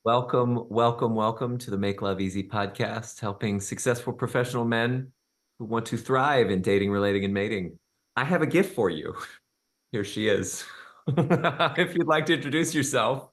Welcome, welcome, welcome to the Make Love Easy podcast, helping successful professional men who want to thrive in dating, relating, and mating. I have a gift for you. Here she is. If you'd like to introduce yourself,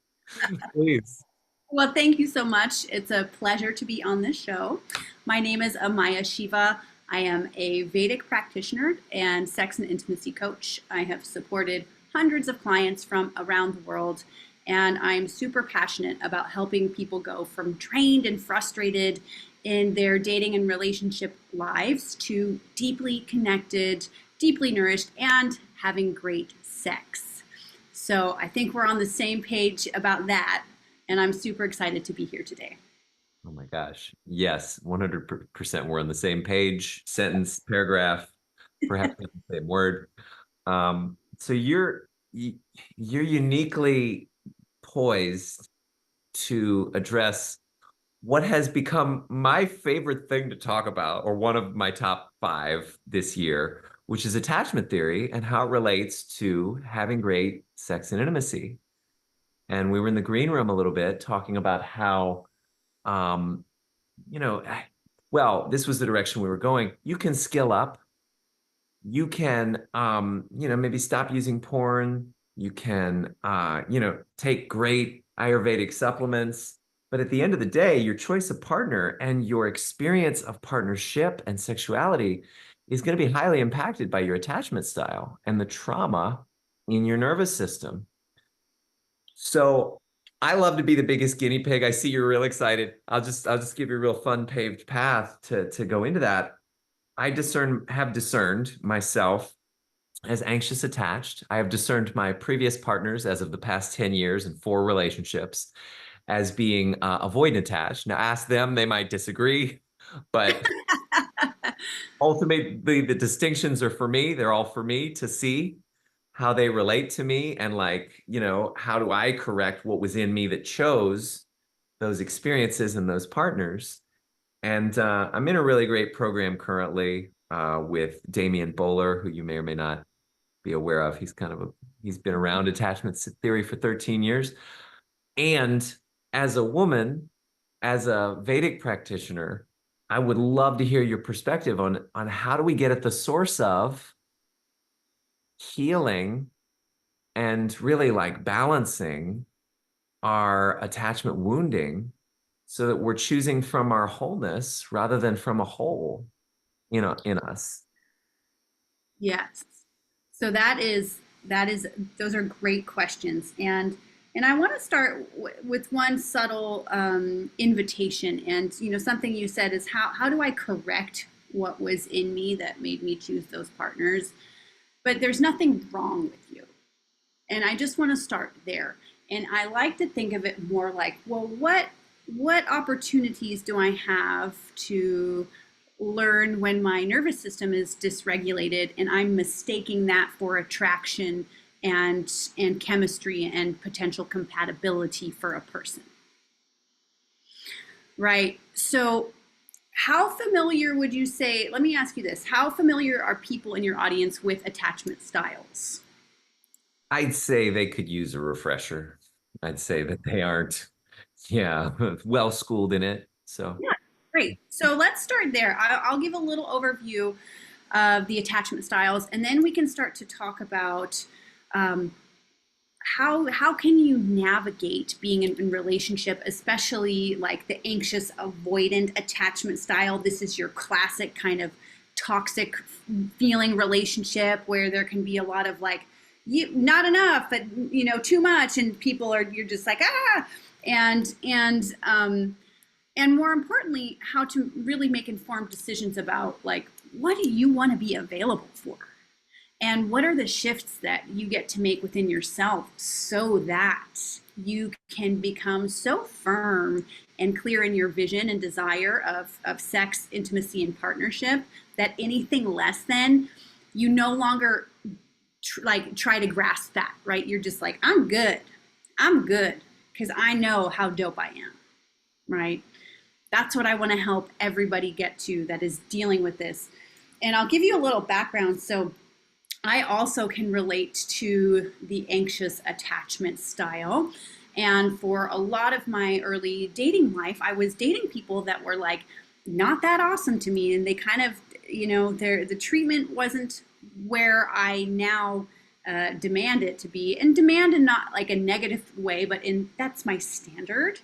please. Well, thank you so much. It's a pleasure to be on this show. My name is Amaya Shiva. I am a Vedic practitioner and sex and intimacy coach. I have supported hundreds of clients from around the world, and I'm super passionate about helping people go from drained and frustrated in their dating and relationship lives to deeply connected, deeply nourished, and having great sex. So I think we're on the same page about that, and I'm super excited to be here today. Oh my gosh. Yes, 100% we're on the same page, sentence, paragraph, perhaps not the same word. So you're uniquely poised to address what has become my favorite thing to talk about, or one of my top five this year, which is attachment theory and how it relates to having great sex and intimacy. And we were in the green room a little bit talking about how, um, you know, well, this was the direction we were going. You can skill up. You can, maybe stop using porn. You can, take great Ayurvedic supplements. But at the end of the day, your choice of partner and your experience of partnership and sexuality is going to be highly impacted by your attachment style and the trauma in your nervous system. So I love to be the biggest guinea pig. I see you're real excited. I'll just give you a real fun paved path to go into that. I have discerned myself as anxious attached. I have discerned my previous partners as of the past 10 years in four relationships as being avoidant attached. Now ask them, they might disagree, but ultimately the distinctions are for me. They're all for me to see how they relate to me, and how do I correct what was in me that chose those experiences and those partners. And I'm in a really great program currently with Damian Bowler, who you may or may not be aware of. He's been around attachment theory for 13 years. And as a woman, as a Vedic practitioner, I would love to hear your perspective on how do we get at the source of healing and really like balancing our attachment wounding so that we're choosing from our wholeness rather than from a hole, in us. Yes. So that is those are great questions, and I want to start with one subtle invitation, and something you said is how do I correct what was in me that made me choose those partners? But there's nothing wrong with you, and I just want to start there. And I like to think of it more like, well, what opportunities do I have to learn when my nervous system is dysregulated and I'm mistaking that for attraction and chemistry and potential compatibility for a person, right? So how familiar would you say, let me ask you this, how familiar are people in your audience with attachment styles? I'd say they could use a refresher. I'd say that they aren't, yeah, well schooled in it. So, Yeah, great. So let's start there. I'll give a little overview of the attachment styles, and then we can start to talk about um, how can you navigate being in relationship, especially like the anxious avoidant attachment style. This is your classic kind of toxic feeling relationship where there can be a lot of like you not enough, but too much, and people are you're just like and and more importantly, how to really make informed decisions about like what do you want to be available for, and what are the shifts that you get to make within yourself so that you can become so firm and clear in your vision and desire of sex, intimacy, and partnership that anything less than you no longer try to grasp that, right? You're just like, I'm good because I know how dope I am, right? That's what I want to help everybody get to that is dealing with this. And I'll give you a little background. So I also can relate to the anxious attachment style. And for a lot of my early dating life, I was dating people that were like not that awesome to me. And they kind of, the treatment wasn't where I now demand it to be, and demand in not like a negative way, but in that's my standard.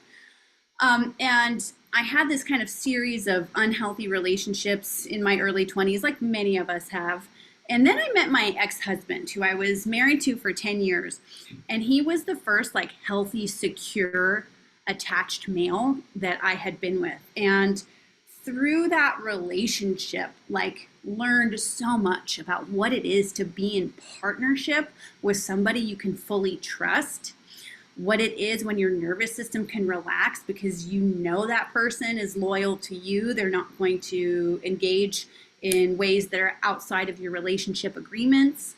And I had this kind of series of unhealthy relationships in my early 20s, like many of us have. And then I met my ex-husband, who I was married to for 10 years. And he was the first like healthy, secure, attached male that I had been with. And through that relationship, like learned so much about what it is to be in partnership with somebody you can fully trust, what it is when your nervous system can relax because you know that person is loyal to you. They're not going to engage in ways that are outside of your relationship agreements.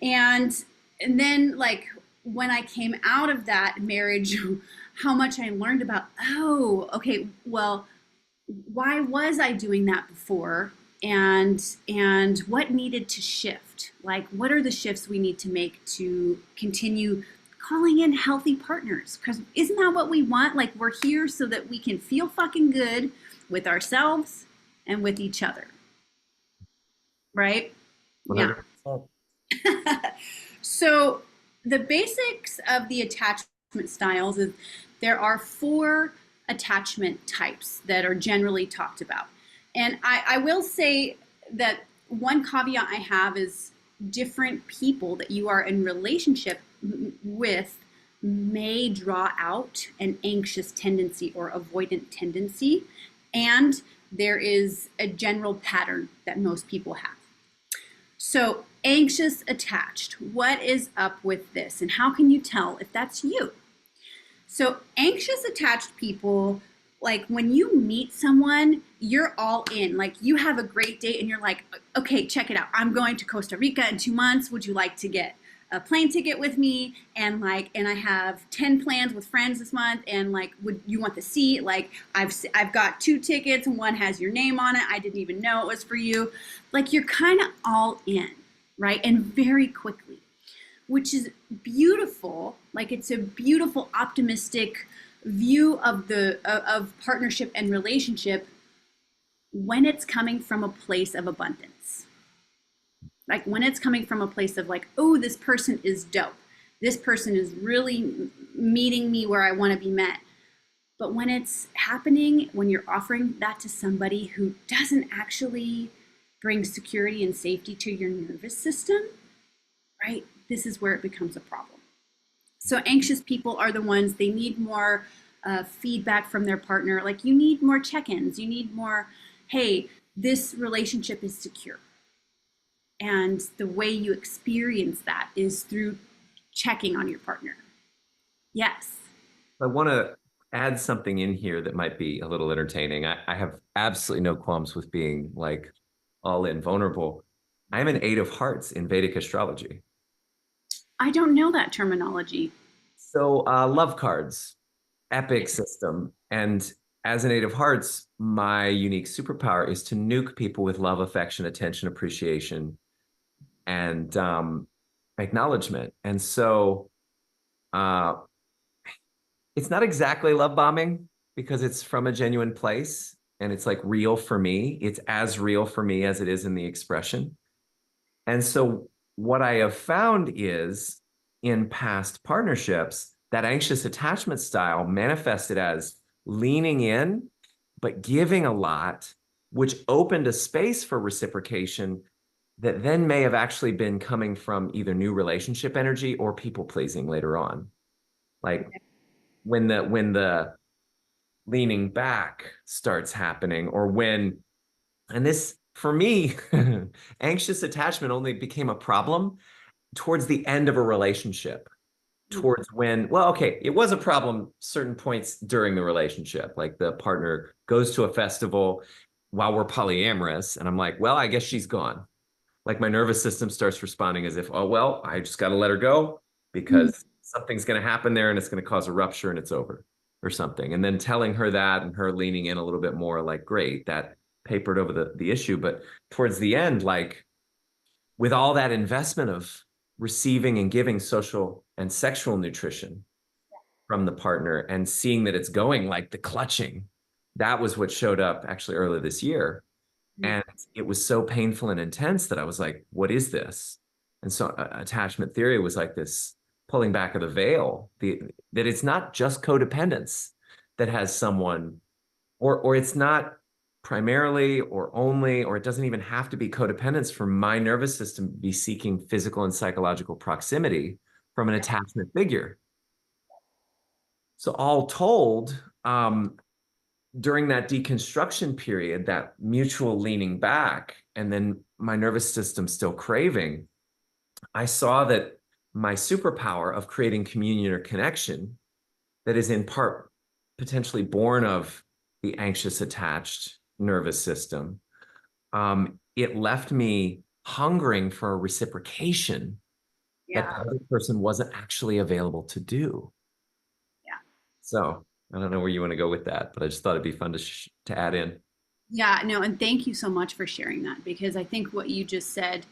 And then like when I came out of that marriage, how much I learned about, oh, okay, well, why was I doing that before? And what needed to shift? Like what are the shifts we need to make to continue calling in healthy partners? Because isn't that what we want? Like we're here so that we can feel fucking good with ourselves and with each other, right? Yeah. 100%. So the basics of the attachment styles is there are four attachment types that are generally talked about. And I will say that one caveat I have is different people that you are in relationship with may draw out an anxious tendency or avoidant tendency. And there is a general pattern that most people have. So, anxious attached, what is up with this? And how can you tell if that's you? So, anxious attached people, like when you meet someone, you're all in. Like you have a great date and you're like, okay, check it out. I'm going to Costa Rica in 2 months. Would you like to get a plane ticket with me? And I have 10 plans with friends this month. And like, would you want the seat? Like I've got 2 tickets and one has your name on it. I didn't even know it was for you. Like you're kind of all in, right? And very quickly, which is beautiful. Like it's a beautiful, optimistic view of partnership and relationship when it's coming from a place of abundance. Like when it's coming from a place of like, oh, this person is dope. This person is really meeting me where I want to be met. But when it's happening, when you're offering that to somebody who doesn't actually bring security and safety to your nervous system, right? This is where it becomes a problem. So anxious people are the ones, they need more feedback from their partner. Like you need more check-ins. You need more, hey, this relationship is secure. And the way you experience that is through checking on your partner. Yes. I want to add something in here that might be a little entertaining. I have absolutely no qualms with being like all in vulnerable. I'm an 8 of Hearts in Vedic astrology. I don't know that terminology. So love cards, epic system. And as an 8 of Hearts, my unique superpower is to nuke people with love, affection, attention, appreciation, and acknowledgement. And so uh, it's not exactly love bombing because it's from a genuine place and it's like real for me. It's as real for me as it is in the expression. And so what I have found is in past partnerships, that anxious attachment style manifested as leaning in, but giving a lot, which opened a space for reciprocation that then may have actually been coming from either new relationship energy or people pleasing later on. Like when the leaning back starts happening, or when, and this for me, anxious attachment only became a problem towards the end of a relationship, towards when, well, okay, it was a problem certain points during the relationship. Like the partner goes to a festival while we're polyamorous, and I'm like, well, I guess she's gone. Like my nervous system starts responding as if, oh, well, I just got to let her go because something's going to happen there and it's going to cause a rupture and it's over or something. And then telling her that and her leaning in a little bit more, like, great, that papered over the issue. But towards the end, like with all that investment of receiving and giving social and sexual nutrition, from the partner and seeing that it's going, like the clutching. That was what showed up actually earlier this year. Mm. And it was so painful and intense that I was like, what is this? And so attachment theory was like this pulling back of the veil, that it's not just codependence that has someone, or it's not primarily or only, or it doesn't even have to be codependence for my nervous system to be seeking physical and psychological proximity from an attachment figure. So all told, during that deconstruction period, that mutual leaning back, and then my nervous system still craving, I saw that my superpower of creating communion or connection that is in part potentially born of the anxious attached nervous system, it left me hungering for a reciprocation that Yeah. the other person wasn't actually available to do. Yeah. So I don't know where you want to go with that, but I just thought it'd be fun to add in. Yeah, no, and thank you so much for sharing that because I think what you just said,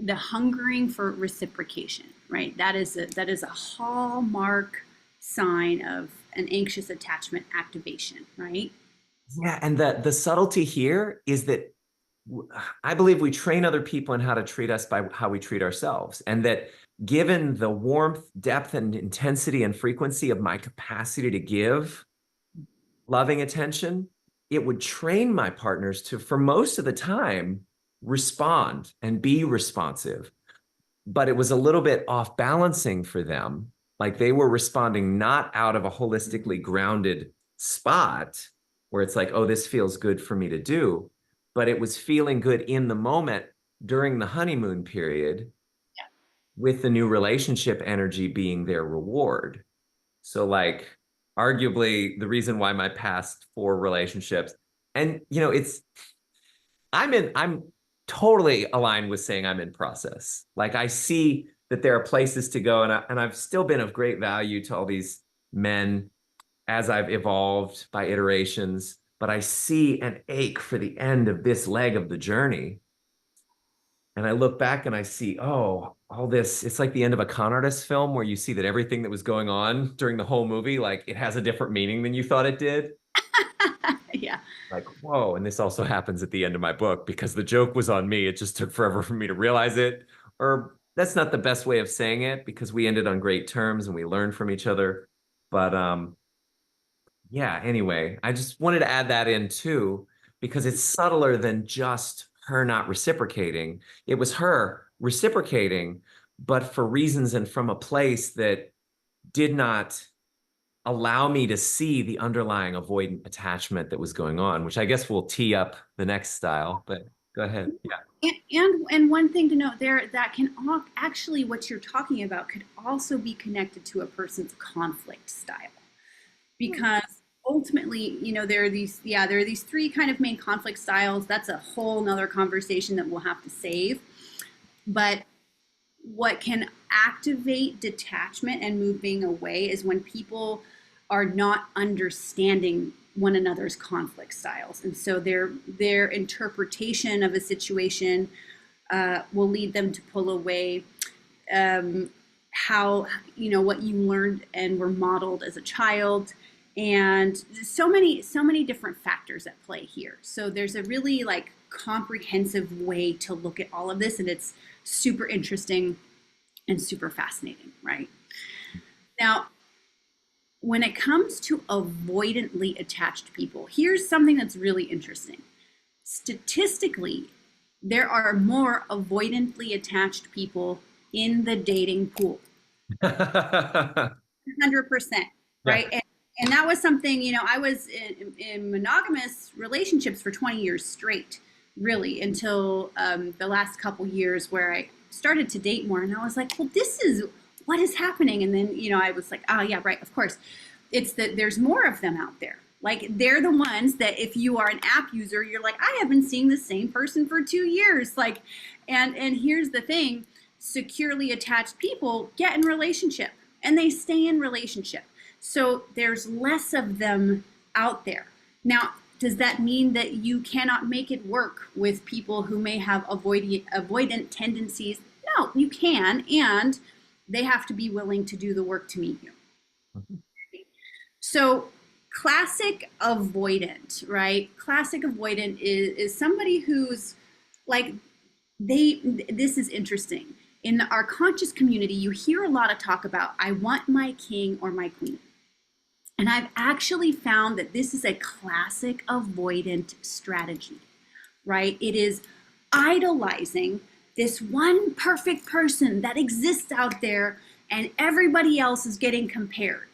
the hungering for reciprocation, right? That is a hallmark sign of an anxious attachment activation, right? Yeah, and the subtlety here is that I believe we train other people in how to treat us by how we treat ourselves. And that given the warmth, depth, and intensity and frequency of my capacity to give loving attention, it would train my partners to, for most of the time, respond and be responsive. But it was a little bit off balancing for them. Like they were responding not out of a holistically grounded spot where it's like, oh, this feels good for me to do, but it was feeling good in the moment during the honeymoon period with the new relationship energy being their reward. So, like, arguably, the reason why my past four relationships, and I'm totally aligned with saying I'm in process. Like I see that there are places to go, and I've still been of great value to all these men as I've evolved by iterations. But I see an ache for the end of this leg of the journey, and I look back and I see, oh, all this. It's like the end of a con artist film where you see that everything that was going on during the whole movie, like it has a different meaning than you thought it did. Yeah. Like, whoa. And this also happens at the end of my book because the joke was on me. It just took forever for me to realize it. Or that's not the best way of saying it because we ended on great terms and we learned from each other. But yeah, anyway, I just wanted to add that in too, because it's subtler than just her not reciprocating. It was her reciprocating, but for reasons and from a place that did not allow me to see the underlying avoidant attachment that was going on, which I guess will tee up the next style. But go ahead. Yeah. And one thing to note there that can actually what you're talking about could also be connected to a person's conflict style because ultimately there are these three kind of main conflict styles. That's a whole nother conversation that we'll have to save. But what can activate detachment and moving away is when people are not understanding one another's conflict styles, and so their interpretation of a situation will lead them to pull away. How what you learned and were modeled as a child, and so many different factors at play here. So there's a really like comprehensive way to look at all of this, and it's super interesting and super fascinating, right? Now, when it comes to avoidantly attached people, here's something that's really interesting. Statistically, there are more avoidantly attached people in the dating pool. Yeah. 100%, right? And that was something, I was in monogamous relationships for 20 years straight, really, until the last couple years where I started to date more. And I was like, well, this is what is happening. And then, I was like, oh, yeah, right, of course. It's that there's more of them out there. Like, they're the ones that if you are an app user, you're like, I have been seeing the same person for 2 years. Like, and here's the thing, securely attached people get in relationship and they stay in relationship. So there's less of them out there. Now, does that mean that you cannot make it work with people who may have avoidant tendencies? No, you can, and they have to be willing to do the work to meet you. So classic avoidant, right? Classic avoidant is somebody who's like they this is interesting. In our conscious community, you hear a lot of talk about I want my king or my queen. And I've actually found that this is a classic avoidant strategy, right? It is idolizing this one perfect person that exists out there and everybody else is getting compared.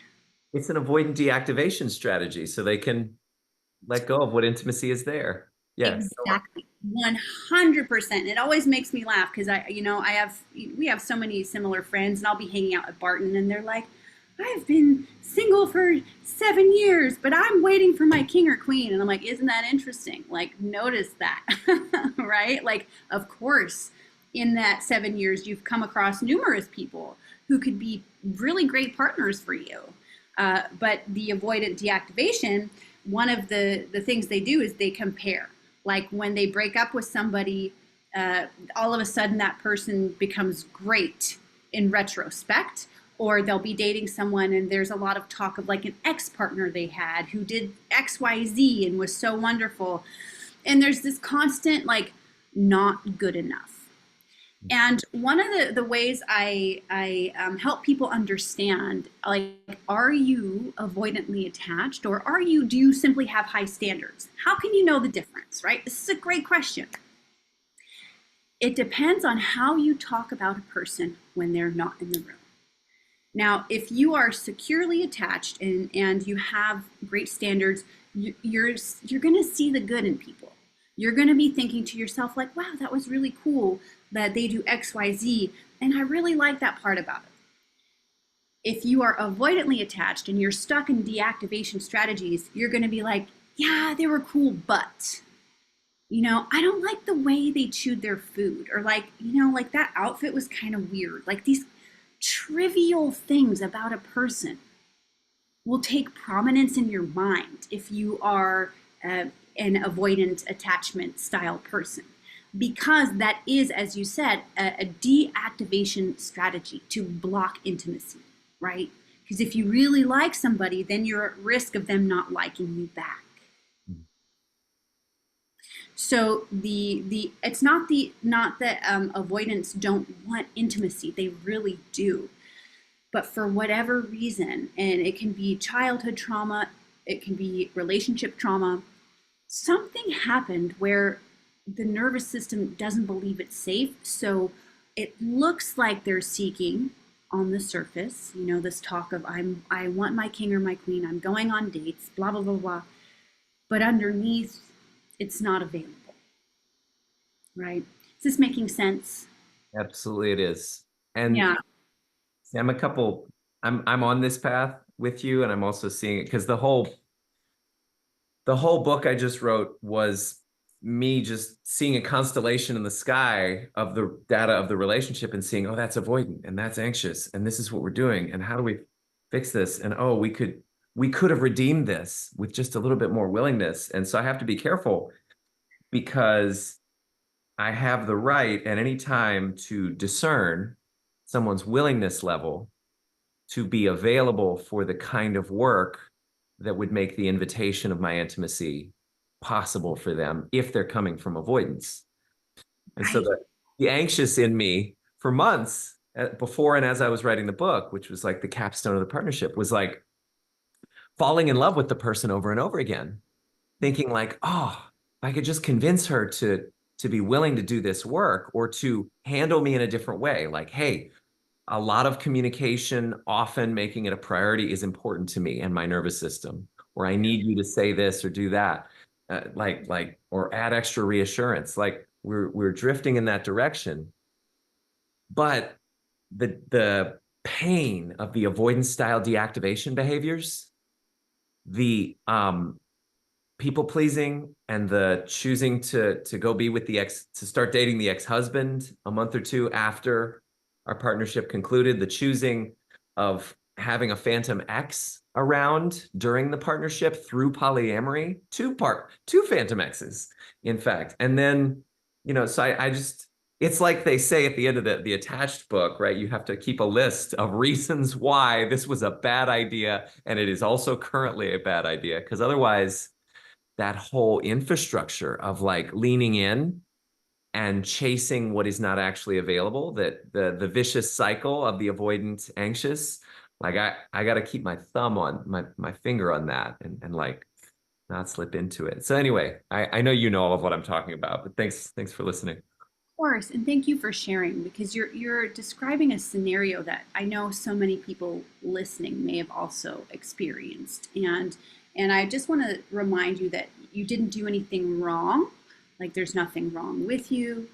It's an avoidant deactivation strategy so they can let go of what intimacy is there. Yeah. Exactly. 100%. It always makes me laugh because we have so many similar friends and I'll be hanging out at Barton and they're like, I've been single for 7 years, but I'm waiting for my king or queen. And I'm like, isn't that interesting? Like, notice that, right? Like, of course, in that 7 years, you've come across numerous people who could be really great partners for you. But the avoidant deactivation, one of the things they do is they compare. Like when they break up with somebody, all of a sudden that person becomes great in retrospect, or they'll be dating someone and there's a lot of talk of like an ex partner they had who did XYZ and was so wonderful. And there's this constant, like, not good enough. And one of the ways I help people understand, like, are you avoidantly attached or do you simply have high standards? How can you know the difference, right? This is a great question. It depends on how you talk about a person when they're not in the room. Now, if you are securely attached and you have great standards, you're going to see the good in people. You're going to be thinking to yourself like, wow, that was really cool that they do XYZ, and I really like that part about it. If you are avoidantly attached and you're stuck in deactivation strategies, you're going to be like, yeah, they were cool, but I don't like the way they chewed their food, or like, like that outfit was kind of weird. Like these trivial things about a person will take prominence in your mind if you are an avoidant attachment style person, because that is, as you said, a deactivation strategy to block intimacy, right? Because if you really like somebody, then you're at risk of them not liking you back. So the it's not that avoidants don't want intimacy; they really do. But for whatever reason, and it can be childhood trauma, it can be relationship trauma, something happened where the nervous system doesn't believe it's safe. So it looks like they're seeking on the surface, this talk of I want my king or my queen, I'm going on dates, blah blah blah blah. But underneath, it's not available. Right? Is this making sense? Absolutely it is. And Yeah. I'm I'm on this path with you, and I'm also seeing it because the whole book I just wrote was me just seeing a constellation in the sky of the data of the relationship and seeing, oh, that's avoidant and that's anxious and this is what we're doing and how do we fix this? And oh, we could have redeemed this with just a little bit more willingness. And so I have to be careful because I have the right at any time to discern someone's willingness level to be available for the kind of work that would make the invitation of my intimacy possible for them if they're coming from avoidance. And so Right. the anxious in me for months before and as I was writing the book, which was like the capstone of the partnership, was like falling in love with the person over and over again, thinking like, oh, if I could just convince her to be willing to do this work or to handle me in a different way. Like, hey, a lot of communication, often making it a priority, is important to me and my nervous system. Or I need you to say this or do that, or add extra reassurance. Like we're drifting in that direction. But the pain of the avoidance style deactivation behaviors, the people pleasing and the choosing to go be with the ex, to start dating the ex-husband a month or two after our partnership concluded, the choosing of having a phantom ex around during the partnership through polyamory, two phantom exes, in fact. And then, so I just, it's like they say at the end of the attached book, right? You have to keep a list of reasons why this was a bad idea, and it is also currently a bad idea. Because otherwise, that whole infrastructure of like leaning in and chasing what is not actually available, that the vicious cycle of the avoidant anxious, like I got to keep my thumb on my finger on that and like not slip into it. So anyway, I know you know all of what I'm talking about, but thanks for listening. Course, and thank you for sharing because you're describing a scenario that I know so many people listening may have also experienced. And I just want to remind you that you didn't do anything wrong. Like there's nothing wrong with you.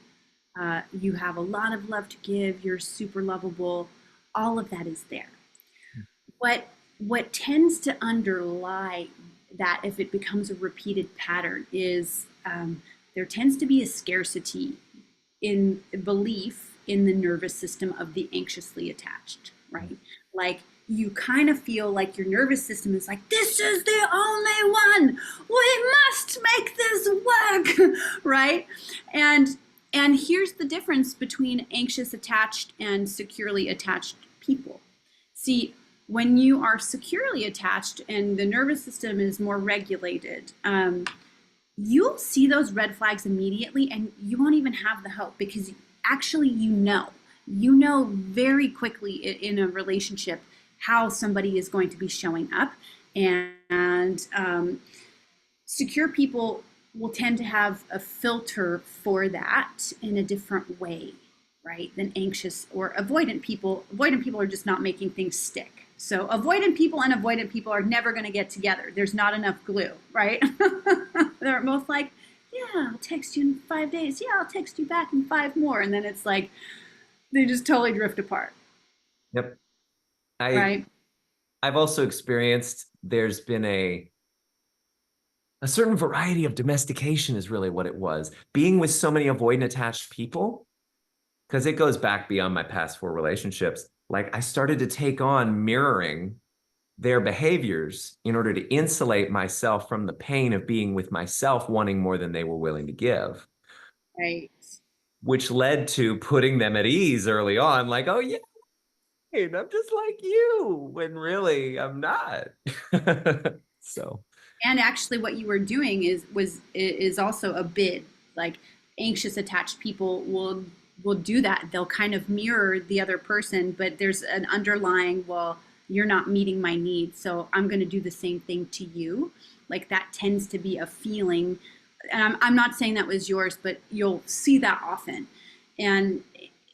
You have a lot of love to give. You're super lovable. All of that is there. What tends to underlie that if it becomes a repeated pattern is there tends to be a scarcity in belief in the nervous system of the anxiously attached, right? Like you kind of feel like your nervous system is like, this is the only one. We must make this work, right? And here's the difference between anxious attached and securely attached people. See, when you are securely attached and the nervous system is more regulated, you'll see those red flags immediately and you won't even have the hope because actually you know very quickly in a relationship how somebody is going to be showing up. And secure people will tend to have a filter for that in a different way, right, than anxious or avoidant people. Avoidant people are just not making things stick. So avoidant people and avoidant people are never going to get together. There's not enough glue, right? They're both like, yeah, I'll text you in 5 days. Yeah, I'll text you back in 5 more. And then it's like, they just totally drift apart, Yep. I right? I've also experienced there's been a certain variety of domestication is really what it was. Being with so many avoidant attached people, because it goes back beyond my past 4 relationships. Like I started to take on mirroring their behaviors in order to insulate myself from the pain of being with myself, wanting more than they were willing to give, Right. which led to putting them at ease early on. Like, oh, yeah, I'm just like you, when really I'm not. So, And actually what you were doing is also a bid. Like anxious attached people will do that. They'll kind of mirror the other person, but there's an underlying, well, you're not meeting my needs, so I'm going to do the same thing to you. Like that tends to be a feeling, and I'm not saying that was yours, but you'll see that often. And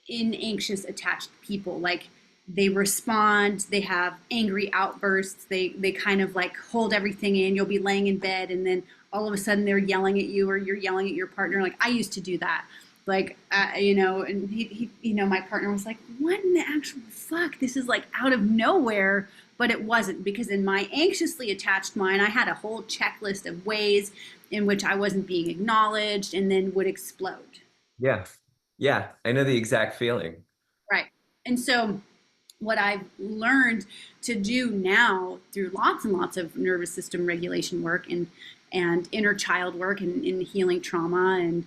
in anxious attached people, like they respond, they have angry outbursts, they kind of like hold everything in. You'll be laying in bed and then all of a sudden they're yelling at you or you're yelling at your partner. Like I used to do that. Like and my partner was like, what in the actual fuck, this is like out of nowhere. But it wasn't, because in my anxiously attached mind I had a whole checklist of ways in which I wasn't being acknowledged and then would explode. yeah. Yeah. I know the exact feeling. Right. And so what I've learned to do now through lots and lots of nervous system regulation work and inner child work and in healing trauma and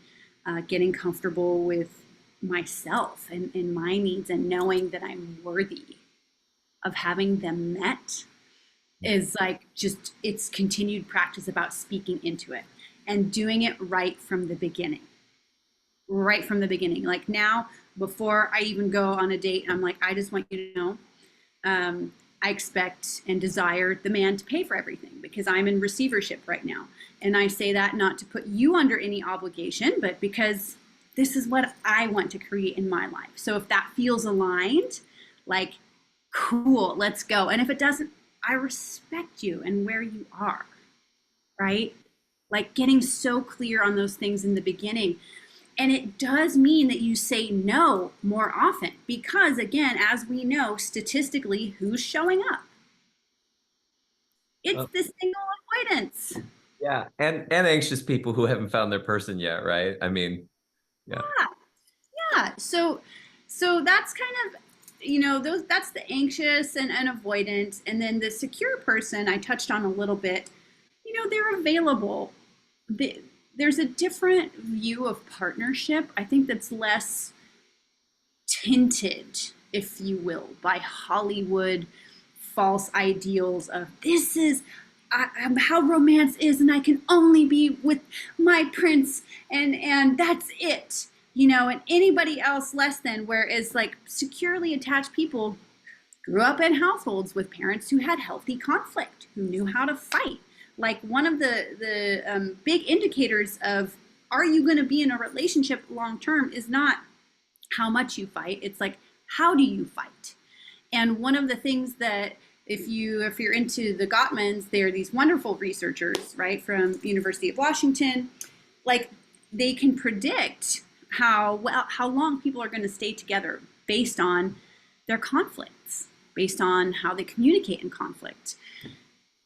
getting comfortable with myself and my needs and knowing that I'm worthy of having them met is like just it's continued practice about speaking into it and doing it right from the beginning. Right from the beginning. Like now, before I even go on a date, I'm like, I just want you to know I expect and desire the man to pay for everything because I'm in receivership right now. And I say that not to put you under any obligation, but because this is what I want to create in my life. So if that feels aligned, like, cool, let's go. And if it doesn't, I respect you and where you are, right? Like getting so clear on those things in the beginning. And it does mean that you say no more often because, again, as we know, statistically, who's showing up? It's Oh, the single avoidance. yeah. And anxious people who haven't found their person yet, right? I mean, yeah. Yeah, yeah. So that's kind of those that's the anxious and avoidant, and then the secure person I touched on a little bit. They're available. There's a different view of partnership. I think that's less. tinted, if you will, by Hollywood false ideals of this is how romance is, and I can only be with my prince, and that's it, and anybody else less than. Whereas like securely attached people grew up in households with parents who had healthy conflict, who knew how to fight. Like one of the big indicators of are you going to be in a relationship long term is not how much you fight. It's like how do you fight? And one of the things that if you're into the Gottmans, they're these wonderful researchers, right, from University of Washington. Like they can predict how long people are going to stay together based on their conflicts, based on how they communicate in conflict.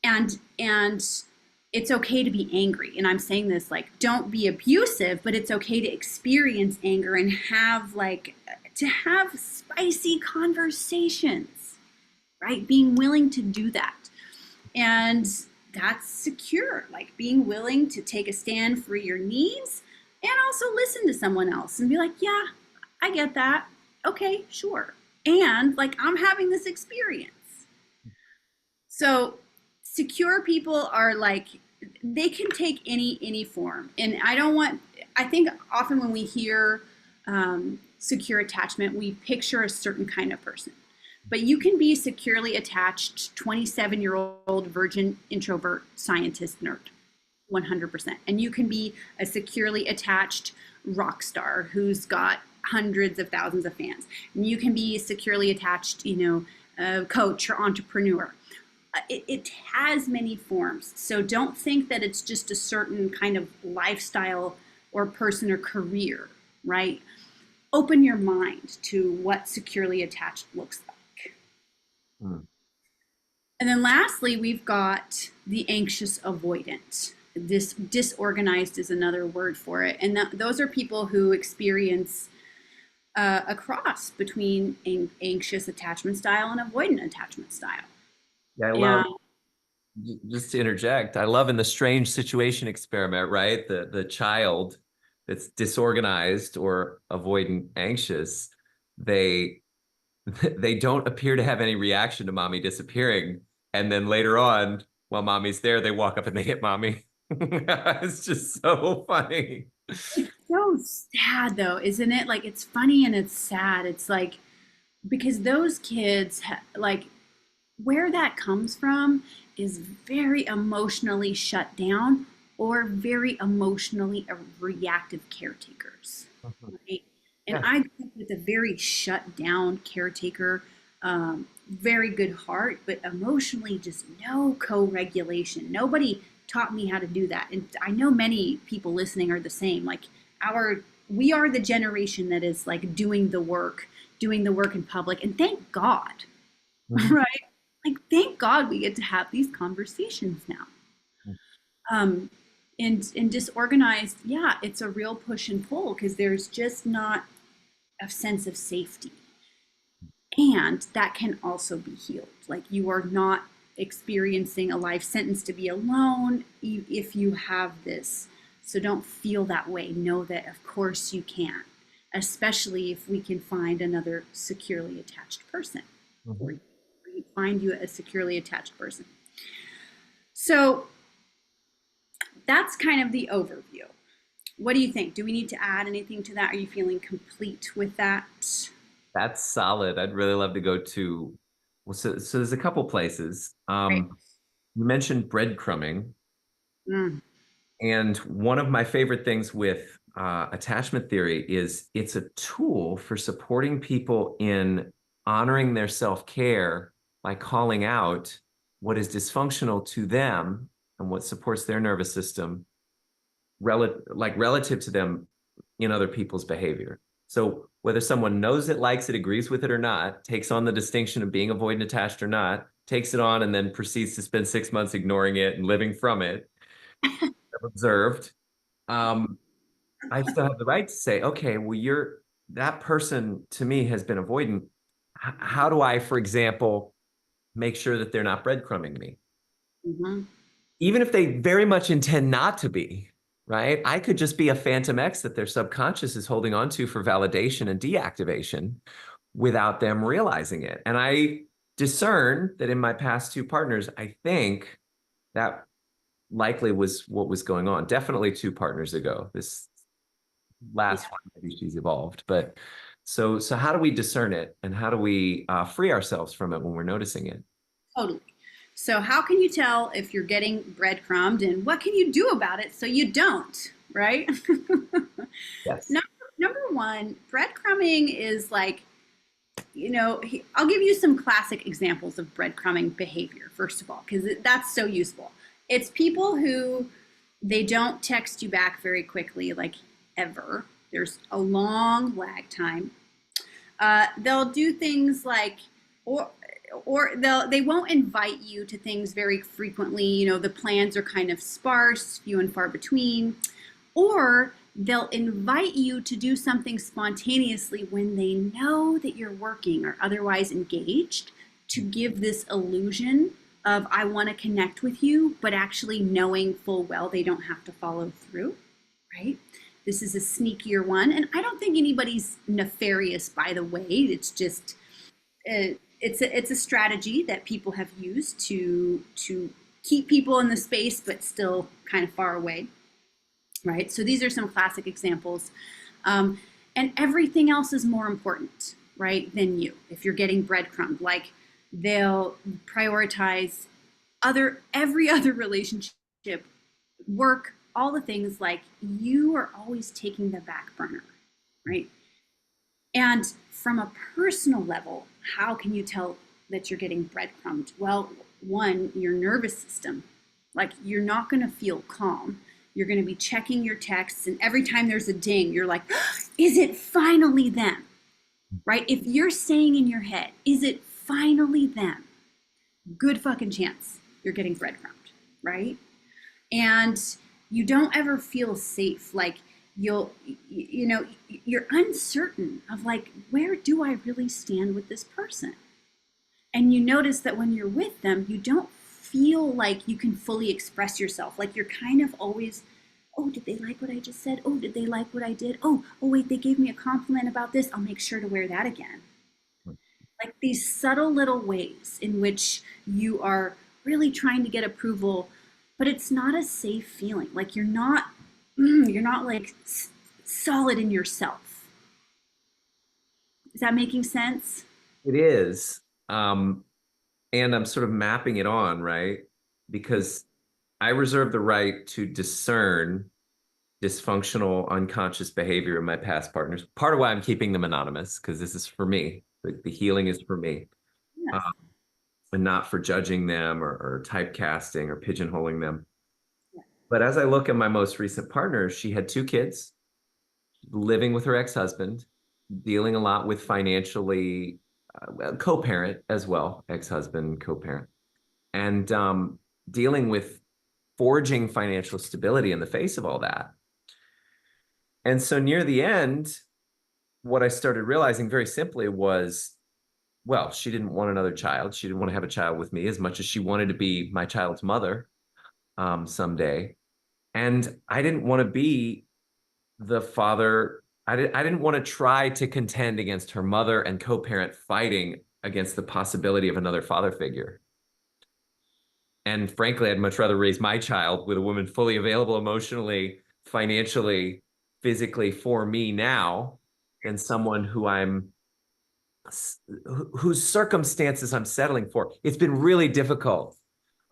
And it's okay to be angry. And I'm saying this like don't be abusive, but it's okay to experience anger and have spicy conversations, right? Being willing to do that. And that's secure, like being willing to take a stand for your needs and also listen to someone else and be like, yeah, I get that. Okay, sure. And like, I'm having this experience. So secure people are like, they can take any form. And I think often when we hear secure attachment, we picture a certain kind of person. But you can be securely attached 27-year-old virgin introvert scientist nerd, 100%. And you can be a securely attached rock star who's got hundreds of thousands of fans. And you can be a securely attached, coach or entrepreneur. It has many forms. So don't think that it's just a certain kind of lifestyle or person or career, right? Open your mind to what securely attached looks like. And then lastly, we've got the anxious avoidant. This disorganized is another word for it. And those are people who experience a cross between anxious attachment style and avoidant attachment style. Yeah, I love, just to interject, I love in the strange situation experiment, right? The child that's disorganized or avoidant anxious, they they don't appear to have any reaction to mommy disappearing. And then later on, while mommy's there, they walk up and they hit mommy. It's just so funny. It's so sad though, isn't it? Like it's funny and it's sad. It's like because those kids like where that comes from is very emotionally shut down or very emotionally reactive caretakers, right? And Yeah. I grew up with a very shut down caretaker, very good heart, but emotionally just no co-regulation. Nobody taught me how to do that. And I know many people listening are the same. Like we are the generation that is like doing the work in public. And thank God, Mhm. right? Like thank God we get to have these conversations now. Um, and disorganized, yeah, it's a real push and pull because there's just not a sense of safety. And that can also be healed. Like you are not experiencing a life sentence to be alone if you have this. So don't feel that way. Know that, of course, you can, especially if we can find another securely attached person or Mhm. find you a securely attached person. So that's kind of the overview. What do you think? Do we need to add anything to that? Are you feeling complete with that? That's solid. I'd really love to go to, well, so there's a couple places. Right. You mentioned breadcrumbing. Mm. And one of my favorite things with attachment theory is it's a tool for supporting people in honoring their self-care by calling out what is dysfunctional to them and what supports their nervous system relative to them in other people's behavior. So whether someone knows it, likes it, agrees with it or not, takes on the distinction of being avoidant attached or not, takes it on and then proceeds to spend 6 months ignoring it and living from it, observed, um, I still have the right to say, okay, well, that person to me has been avoidant. How do I, for example, make sure that they're not breadcrumbing me? Mm-hmm. Even if they very much intend not to be, right? I could just be a phantom X that their subconscious is holding on to for validation and deactivation without them realizing it. And I discern that in my past two partners, I think that likely was what was going on. Definitely two partners ago. This Yeah, last one, maybe she's evolved. But so how do we discern it, and how do we free ourselves from it when we're noticing it? totally. So, how can you tell if you're getting breadcrumbed, and what can you do about it so you don't, right? Yes. Number one, breadcrumbing is like, I'll give you some classic examples of breadcrumbing behavior, first of all, because that's so useful. It's people who they don't text you back very quickly, like ever. There's a long lag time. They'll do things like, or they won't invite you to things very frequently. The plans are kind of sparse, few and far between. Or they'll invite you to do something spontaneously when they know that you're working or otherwise engaged, to give this illusion of I want to connect with you, but actually knowing full well they don't have to follow through, right? This is a sneakier one. And I don't think anybody's nefarious, by the way. It's just, it's a strategy that people have used to keep people in the space, but still kind of far away, right? So these are some classic examples. And everything else is more important, right, than you. If you're getting breadcrumbed, like they'll prioritize every other relationship, work, all the things, like you are always taking the back burner, right? And from a personal level, how can you tell that you're getting breadcrumbed? Well, one, your nervous system. Like you're not going to feel calm. You're going to be checking your texts, and every time there's a ding, you're like, is it finally them? Right? If you're saying in your head, is it finally them? Good fucking chance you're getting breadcrumbed, right? And you don't ever feel safe. Like you're uncertain of like, where do I really stand with this person? And you notice that when you're with them, you don't feel like you can fully express yourself. Like you're kind of always, oh, did they like what I just said? Oh, did they like what I did? Oh, wait, they gave me a compliment about this. I'll make sure to wear that again. Like these subtle little ways in which you are really trying to get approval, but it's not a safe feeling. Like you're not like solid in yourself. Is that making sense? It is. And I'm sort of mapping it on, right? Because I reserve the right to discern dysfunctional unconscious behavior in my past partners. Part of why I'm keeping them anonymous, because this is for me. The healing is for me, Yes. um, and not for judging them or typecasting or pigeonholing them. But as I look at my most recent partner, she had two kids, living with her ex-husband, dealing a lot with financially, co-parent as well, ex-husband, co-parent, and dealing with forging financial stability in the face of all that. And so near the end, what I started realizing very simply was, well, she didn't want another child. She didn't want to have a child with me as much as she wanted to be my child's mother someday. And I didn't want to be the father. I didn't want to try to contend against her mother and co-parent fighting against the possibility of another father figure. And frankly, I'd much rather raise my child with a woman fully available emotionally, financially, physically for me now than someone whose circumstances I'm settling for. It's been really difficult,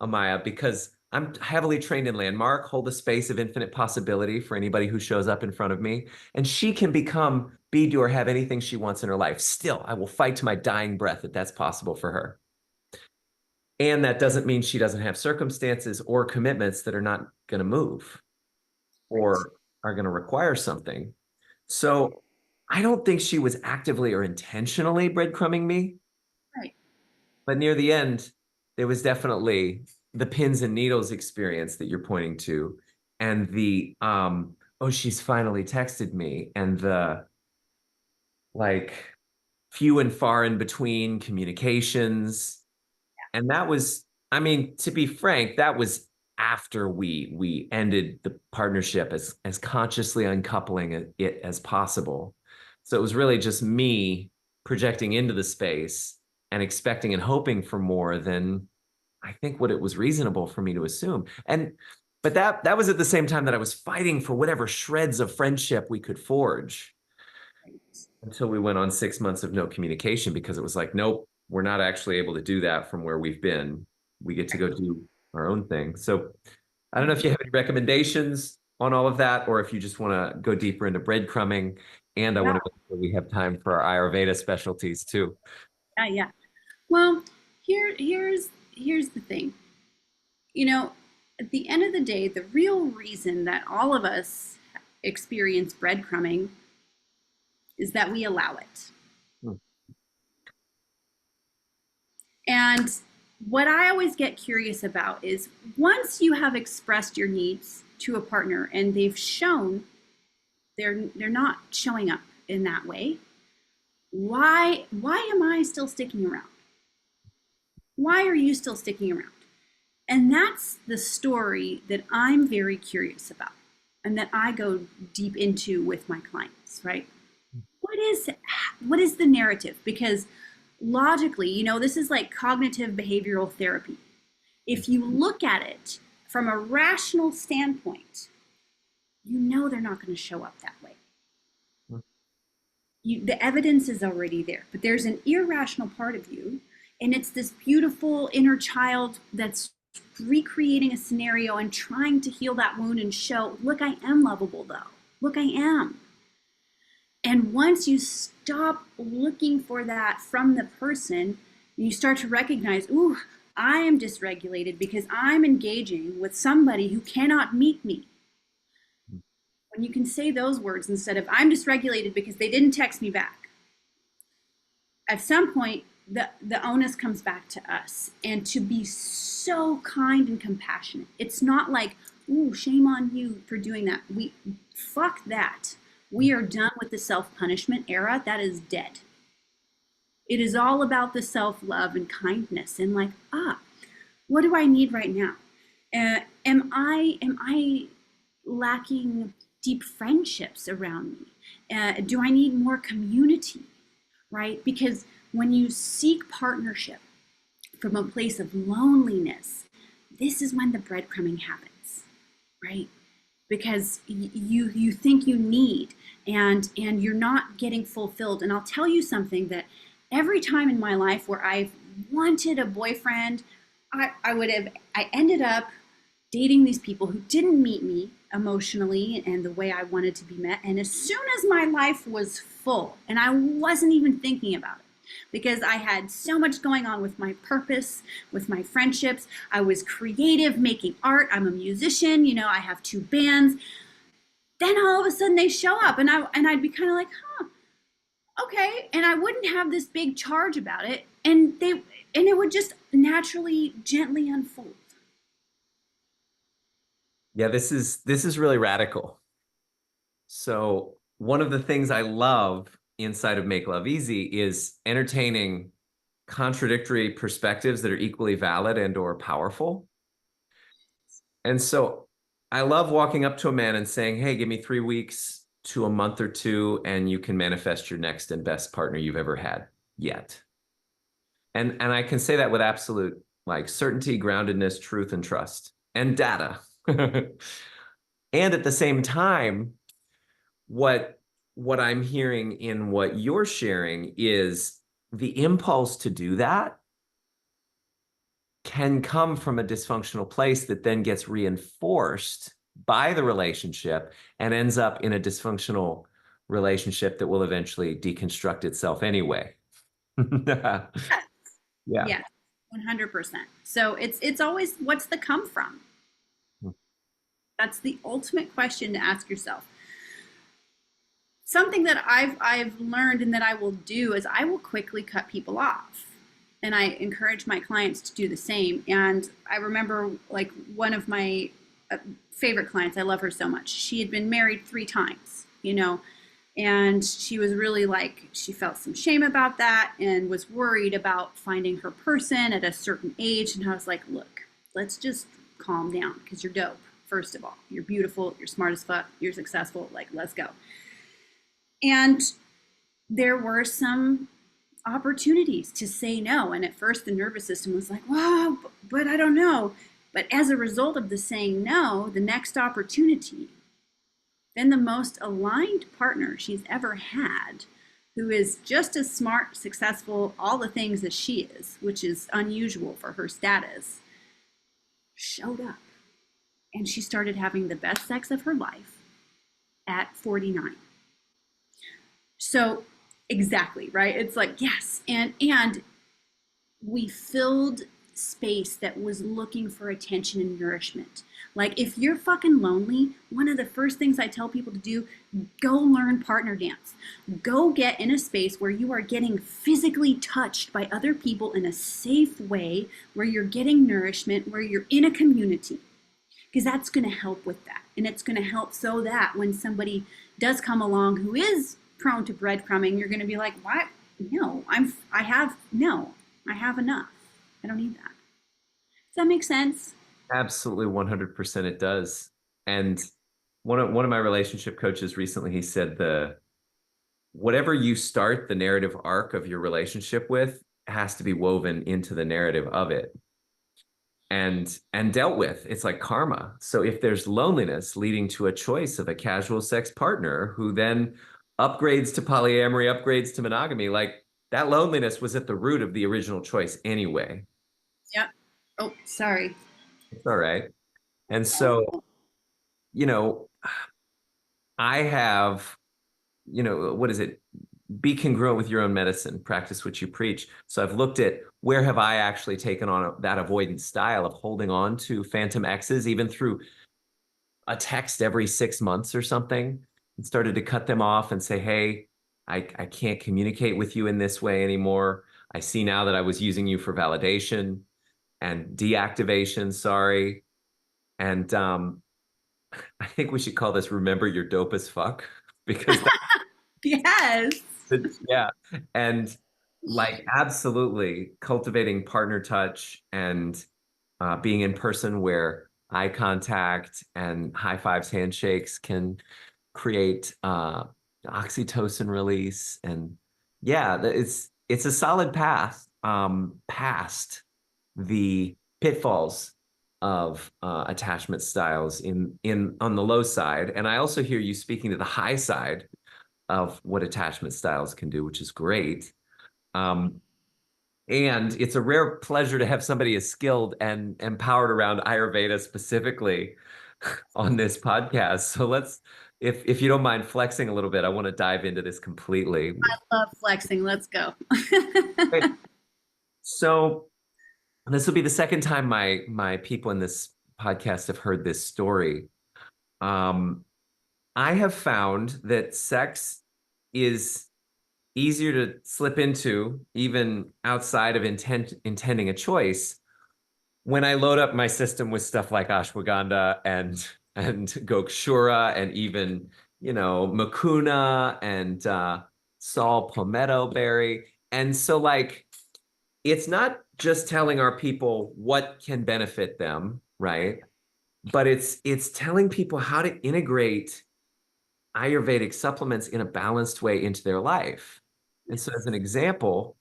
Amaya, because I'm heavily trained in landmark, hold the space of infinite possibility for anybody who shows up in front of me. And she can be, do, or have anything she wants in her life. Still, I will fight to my dying breath that that's possible for her. And that doesn't mean she doesn't have circumstances or commitments that are not going to move Right. or are going to require something. So I don't think she was actively or intentionally breadcrumbing me, Right. but near the end, there was definitely the pins and needles experience that you're pointing to, and the oh, she's finally texted me, and the like few and far in between communications. And that was, I mean, to be frank, that was after we ended the partnership, as consciously uncoupling it as possible. So it was really just me projecting into the space and expecting and hoping for more than I think what it was reasonable for me to assume. And but that was at the same time that I was fighting for whatever shreds of friendship we could forge until we went on 6 months of no communication, because it was like, nope, we're not actually able to do that from where we've been. We get to go do our own thing. So I don't know if you have any recommendations on all of that, or if you just want to go deeper into breadcrumbing. And I Yeah, want to make sure we have time for our Ayurveda specialties too. yeah, yeah. Well, here's the thing. You know, at the end of the day, the real reason that all of us experience breadcrumbing is that we allow it. Hmm. And what I always get curious about is once you have expressed your needs to a partner and they've shown they're not showing up in that way, why am I still sticking around? Why are you still sticking around? And that's the story that I'm very curious about and that I go deep into with my clients, right? What is what is the narrative? Because logically, this is like cognitive behavioral therapy. If you look at it from a rational standpoint, they're not going to show up that way. The evidence is already there, but there's an irrational part of you, and it's this beautiful inner child that's recreating a scenario and trying to heal that wound and show, look, I am lovable though. Look, I am. And once you stop looking for that from the person, you start to recognize, ooh, I am dysregulated because I'm engaging with somebody who cannot meet me. When you can say those words instead of I'm dysregulated because they didn't text me back, at some point the onus comes back to us, and to be so kind and compassionate. It's not like, ooh, shame on you for doing that. Fuck that. We are done with the self-punishment era. That is dead. It is all about the self-love and kindness and like, what do I need right now? Am I lacking deep friendships around me? Do I need more community? Right? Because when you seek partnership from a place of loneliness, this is when the breadcrumbing happens, right? Because you think you need, and you're not getting fulfilled. And I'll tell you something, that every time in my life where I've wanted a boyfriend, I ended up dating these people who didn't meet me emotionally and the way I wanted to be met. And as soon as my life was full, and I wasn't even thinking about it, because I had so much going on with my purpose, with my friendships. I was creative, making art. I'm a musician, I have 2 bands. Then all of a sudden they show up, and I'd be kind of like, okay. And I wouldn't have this big charge about it. And it would just naturally, gently unfold. Yeah, this is really radical. So one of the things I love inside of Make Love Easy is entertaining contradictory perspectives that are equally valid and or powerful. And so I love walking up to a man and saying, hey, give me 3 weeks to a month or 2, and you can manifest your next and best partner you've ever had yet. And I can say that with absolute like certainty, groundedness, truth, and trust, and data. And at the same time, what I'm hearing in what you're sharing is the impulse to do that can come from a dysfunctional place that then gets reinforced by the relationship and ends up in a dysfunctional relationship that will eventually deconstruct itself anyway. Yeah. Yeah, 100%. So it's always, what's the come from? That's the ultimate question to ask yourself. Something that I've learned and that I will do is I will quickly cut people off. And I encourage my clients to do the same. And I remember like one of my favorite clients, I love her so much. She had been married 3 times, and she was really like, she felt some shame about that and was worried about finding her person at a certain age. And I was like, look, let's just calm down because you're dope. First of all, you're beautiful, you're smart as fuck, you're successful. Like, let's go. And there were some opportunities to say no. And at first, the nervous system was like, wow, but I don't know. But as a result of the saying no, the next opportunity, then the most aligned partner she's ever had, who is just as smart, successful, all the things as she is, which is unusual for her status, showed up. And she started having the best sex of her life at 49. So exactly, right? It's like, yes. And we filled space that was looking for attention and nourishment. Like, if you're fucking lonely, one of the first things I tell people to do, go learn partner dance. Go get in a space where you are getting physically touched by other people in a safe way, where you're getting nourishment, where you're in a community. Because that's going to help with that. And it's going to help so that when somebody does come along who is prone to breadcrumbing, you're going to be like, what? No, I have enough. I don't need that. Does that make sense? Absolutely, 100% it does. And one of my relationship coaches recently, he said the whatever you start the narrative arc of your relationship with has to be woven into the narrative of it and dealt with. It's like karma. So if there's loneliness leading to a choice of a casual sex partner who then upgrades to polyamory, upgrades to monogamy, like that loneliness was at the root of the original choice anyway. Yep. Oh, sorry. It's all right. And so, you know, I have, what is it? Be congruent with your own medicine, practice what you preach. So I've looked at where have I actually taken on that avoidant style of holding on to phantom exes, even through a text every 6 months or something, and started to cut them off and say, hey, I can't communicate with you in this way anymore. I see now that I was using you for validation and deactivation, sorry. And I think we should call this remember you're dope as fuck because Yes. yeah. And like absolutely cultivating partner touch and being in person where eye contact and high fives, handshakes can create oxytocin release. And yeah, it's a solid path past the pitfalls of attachment styles in on the low side. And I also hear you speaking to the high side of what attachment styles can do, which is great. Um, and it's a rare pleasure to have somebody as skilled and empowered around Ayurveda specifically on this podcast. So if you don't mind flexing a little bit, I want to dive into this completely. Love flexing. Let's go. Great. So this will be the second time my people in this podcast have heard this story. Um, I have found that sex is easier to slip into, even outside of intending a choice, when I load up my system with stuff like ashwagandha and gokshura and even mucuna and saw palmetto berry. And so like it's not just telling our people what can benefit them, right? But it's telling people how to integrate Ayurvedic supplements in a balanced way into their life. And so, as an example,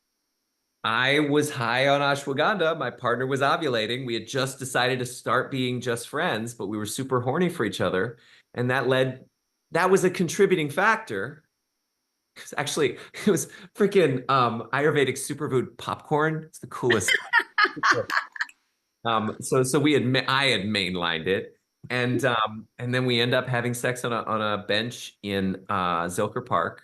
I was high on ashwagandha. My partner was ovulating. We had just decided to start being just friends, but we were super horny for each other. And that was a contributing factor. Because actually, it was freaking Ayurvedic superfood popcorn. It's the coolest. I had mainlined it. And then we end up having sex on a bench in Zilker Park.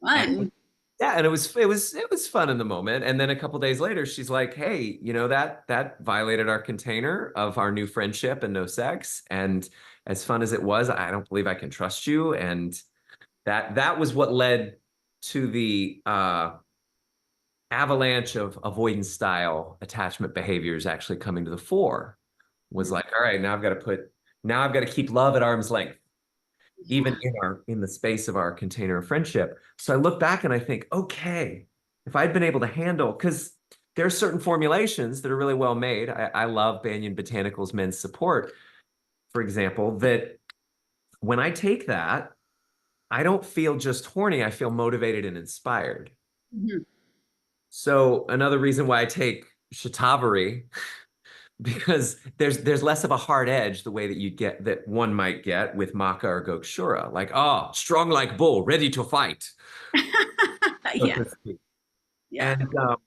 And Fun. yeah, and it was fun in the moment. And then a couple days later, she's like, "Hey, that violated our container of our new friendship and no sex. And as fun as it was, I don't believe I can trust you." And that was what led to the avalanche of avoidance style attachment behaviors actually coming to the fore. Was like, all right, now I've got to keep love at arm's length even in the space of our container of friendship. So I look back and I think, okay, if I'd been able to handle, because there are certain formulations that are really well made. I love Banyan Botanicals Men's Support, for example, that when I take that, I don't feel just horny. I feel motivated and inspired. Mhm. So another reason why I take shatavari, because there's less of a hard edge the way that you get that one might get with maca or gokshura. Like, oh, strong like bull, ready to fight. So Yes. to speak. Yeah. And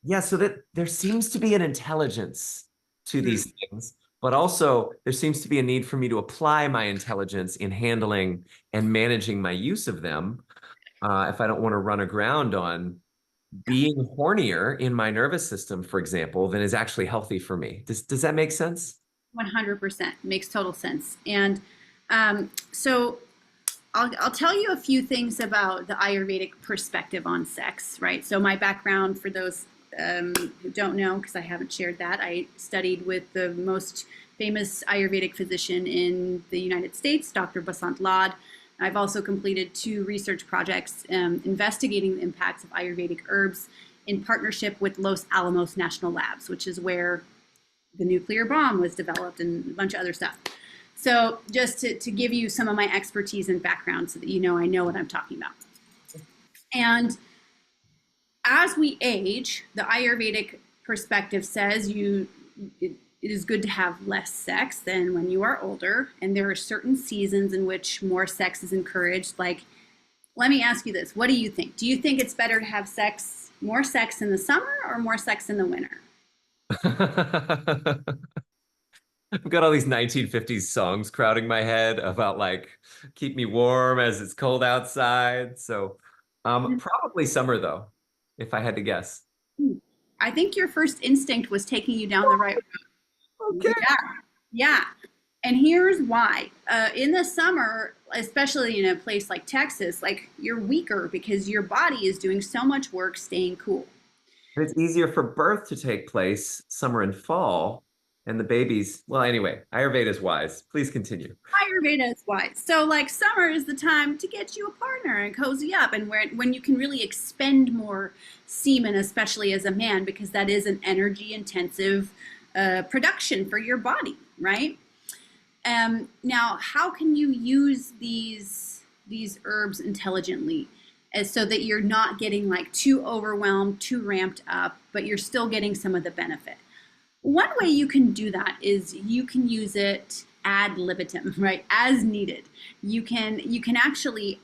yeah, so that there seems to be an intelligence to Mm. these things, but also there seems to be a need for me to apply my intelligence in handling and managing my use of them. If I don't want to run aground on being hornier in my nervous system, for example, than is actually healthy for me. Does that make sense? 100% makes total sense. And so I'll tell you a few things about the Ayurvedic perspective on sex, right? So my background, for those who don't know, because I haven't shared that, I studied with the most famous Ayurvedic physician in the United States, Dr. Basant Lad. I've also completed 2 research projects investigating the impacts of Ayurvedic herbs in partnership with Los Alamos National Labs, which is where the nuclear bomb was developed and a bunch of other stuff. So just to give you some of my expertise and background so that you know I know what I'm talking about. And as we age, the Ayurvedic perspective says it is good to have less sex than when you are older. And there are certain seasons in which more sex is encouraged. Like, let me ask you this. What do you think? Do you think it's better to have more sex in the summer or more sex in the winter? I've got all these 1950s songs crowding my head about like keep me warm as it's cold outside. So probably summer though, if I had to guess. I think your first instinct was taking you down the right road. Okay. Yeah. Yeah. And here's why. In the summer, especially in a place like Texas, like you're weaker because your body is doing so much work staying cool. It's easier for birth to take place summer and fall, and the babies. Well, anyway, Ayurveda is wise. Please continue. Ayurveda is wise. So, like, summer is the time to get you a partner and cozy up, and when you can really expend more semen, especially as a man, because that is an energy intensive production for your body, right? Now, how can you use these herbs intelligently, as so that you're not getting like too overwhelmed, too ramped up, but you're still getting some of the benefit? One way you can do that is you can use it ad libitum, right, as needed. You can actually,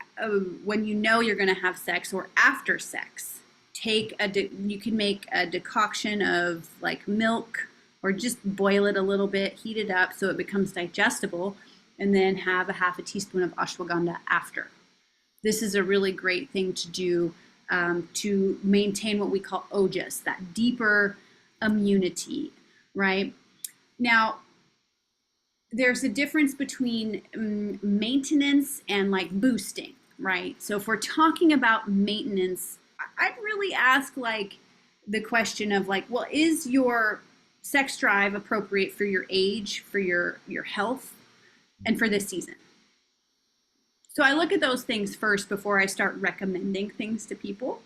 when you know you're going to have sex or after sex, you can make a decoction of like milk or just boil it a little bit, heat it up so it becomes digestible, and then have a half a teaspoon of ashwagandha after. This is a really great thing to do to maintain what we call ojas, that deeper immunity, right? Now, there's a difference between maintenance and like boosting, right? So if we're talking about maintenance, I'd really ask like the question of like, well, is your sex drive appropriate for your age, for your health, and for this season? So I look at those things first before I start recommending things to people,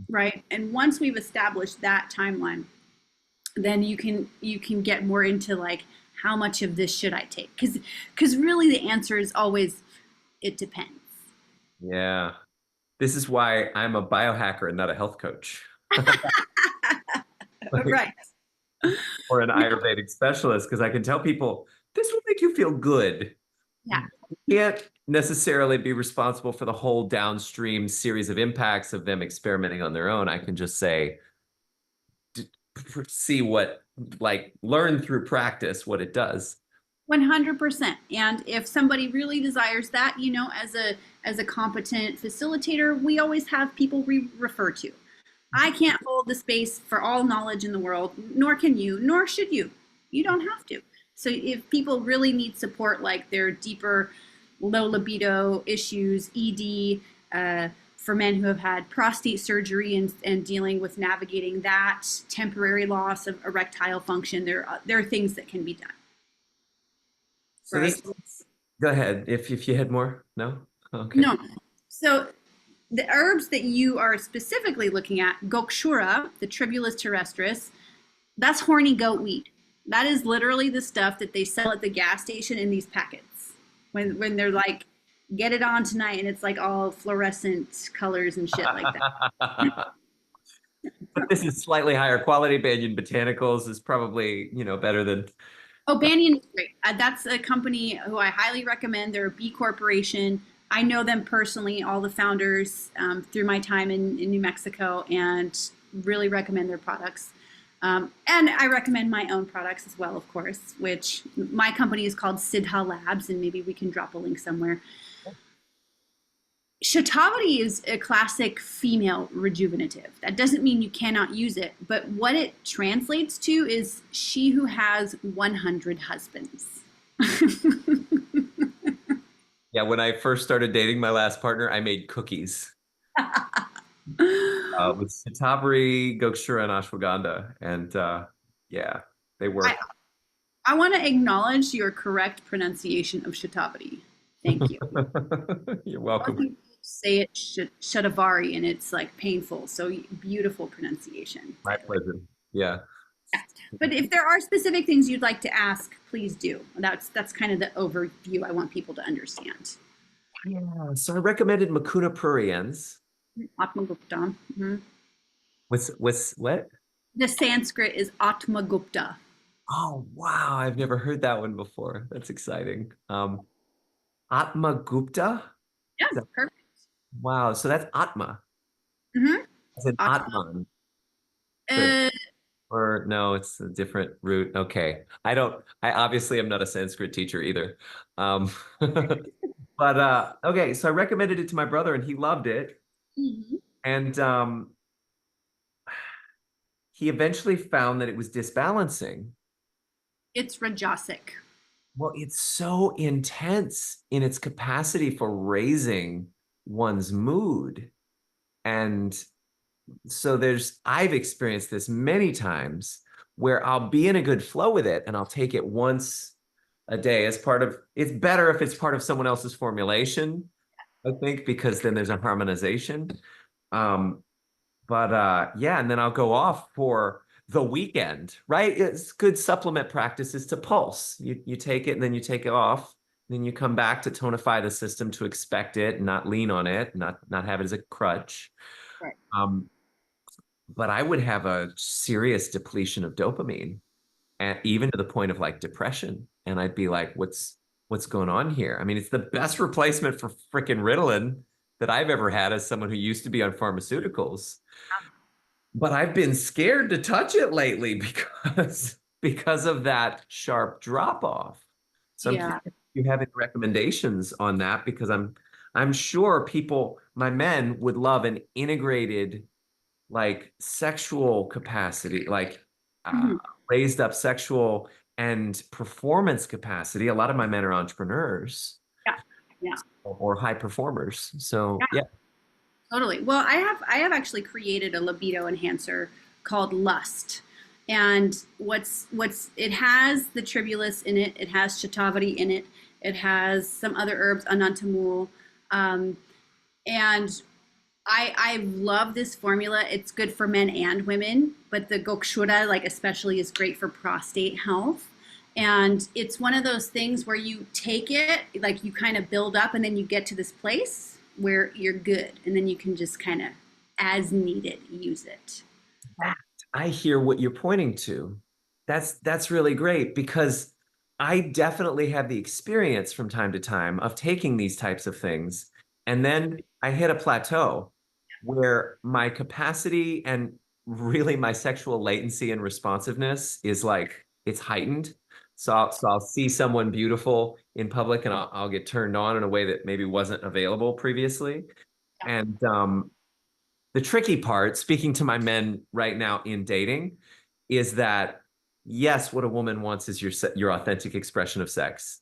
right? And once we've established that timeline, then you can get more into like how much of this should I take? Because really the answer is always it depends. Yeah. This is why I'm a biohacker and not a health coach. Like, Right. or an Ayurvedic specialist, because I can tell people this will make you feel good. Yeah. You can't necessarily be responsible for the whole downstream series of impacts of them experimenting on their own. I can just say, see what, like, learn through practice what it does. 100%. And if somebody really desires that, as a competent facilitator, we always have people we refer to. I can't hold the space for all knowledge in the world, nor can you, nor should you. You don't have to. So if people really need support, like their deeper low libido issues, ED, for men who have had prostate surgery and dealing with navigating that temporary loss of erectile function, there are things that can be done, So right? this, go ahead. If you had more, no? Okay. No. So the herbs that you are specifically looking at, gokshura, the tribulus terrestris, that's horny goat weed. That is literally the stuff that they sell at the gas station in these packets. When they're like, get it on tonight, and it's like all fluorescent colors and shit like that. But this is slightly higher quality. Banyan Botanicals is probably, better than. Oh, Banyan is great. That's a company who I highly recommend. They're a B corporation. I know them personally, all the founders, through my time in New Mexico, and really recommend their products. And I recommend my own products as well, of course, which my company is called Siddha Labs, and maybe we can drop a link somewhere. Shatavari is a classic female rejuvenative. That doesn't mean you cannot use it, but what it translates to is she who has 100 husbands. Yeah, when I first started dating my last partner, I made cookies with shatavari, gokshura, and ashwagandha, and yeah, they I, work. I want to acknowledge your correct pronunciation of Shatavari. Thank you. You're Most welcome. people say it Shatavari, and it's like painful. So beautiful pronunciation. My pleasure. Yeah. Yes. But if there are specific things you'd like to ask, please do. That's kind of the overview I want people to understand. Yeah. So I recommended Makuna pruriens. Atmagupta. Mhm. What's what? The Sanskrit is Atmagupta. Oh wow, I've never heard that one before. That's exciting. Atma Gupta? Yeah, Is that- perfect. Wow, so that's Atma. Hmm. As in Atma. Atman. The Uh, or no, it's a different root. Okay. I obviously am not a Sanskrit teacher either. Um but okay, so I recommended it to my brother and he loved it. mhm. And he eventually found that it was disbalancing. It's Rajasic. Well, it's so intense in its capacity for raising one's mood. And so I've experienced this many times where I'll be in a good flow with it and I'll take it once a day as it's better if it's part of someone else's formulation, I think, because then there's a harmonization. Um, but yeah, and then I'll go off for the weekend, right? It's good supplement practices to pulse. You take it and then you take it off. Then you come back to tonify the system to expect it, not lean on it, not have it as a crutch. Right. Um, but I would have a serious depletion of dopamine, and even to the point of like depression. And I'd be like, what's going on here? I mean, it's the best replacement for freaking Ritalin that I've ever had as someone who used to be on pharmaceuticals. But I've been scared to touch it lately because of that sharp drop off. So I'm Yeah. curious if you have any recommendations on that because I'm sure my men would love an integrated like sexual capacity, like uh, Mhm. raised up sexual and performance capacity. A lot of my men are entrepreneurs Yeah. Yeah. or high performers. So yeah. Totally. Well, I have actually created a libido enhancer called Lust. And what's it has the tribulus in it, it has shatavari in it, it has some other herbs, anantamul. And I love this formula. It's good for men and women, but the gokshura, like especially, is great for prostate health. And it's one of those things where you take it, like you kind of build up, and then you get to this place where you're good, and then you can just kind of, as needed, use it. I hear what you're pointing to. That's really great because I definitely have the experience from time to time of taking these types of things. And then I hit a plateau where my capacity and really my sexual latency and responsiveness is like it's heightened. So I'll see someone beautiful in public and I'll get turned on in a way that maybe wasn't available previously. And the tricky part, speaking to my men right now in dating, is that yes, what a woman wants is your authentic expression of sex.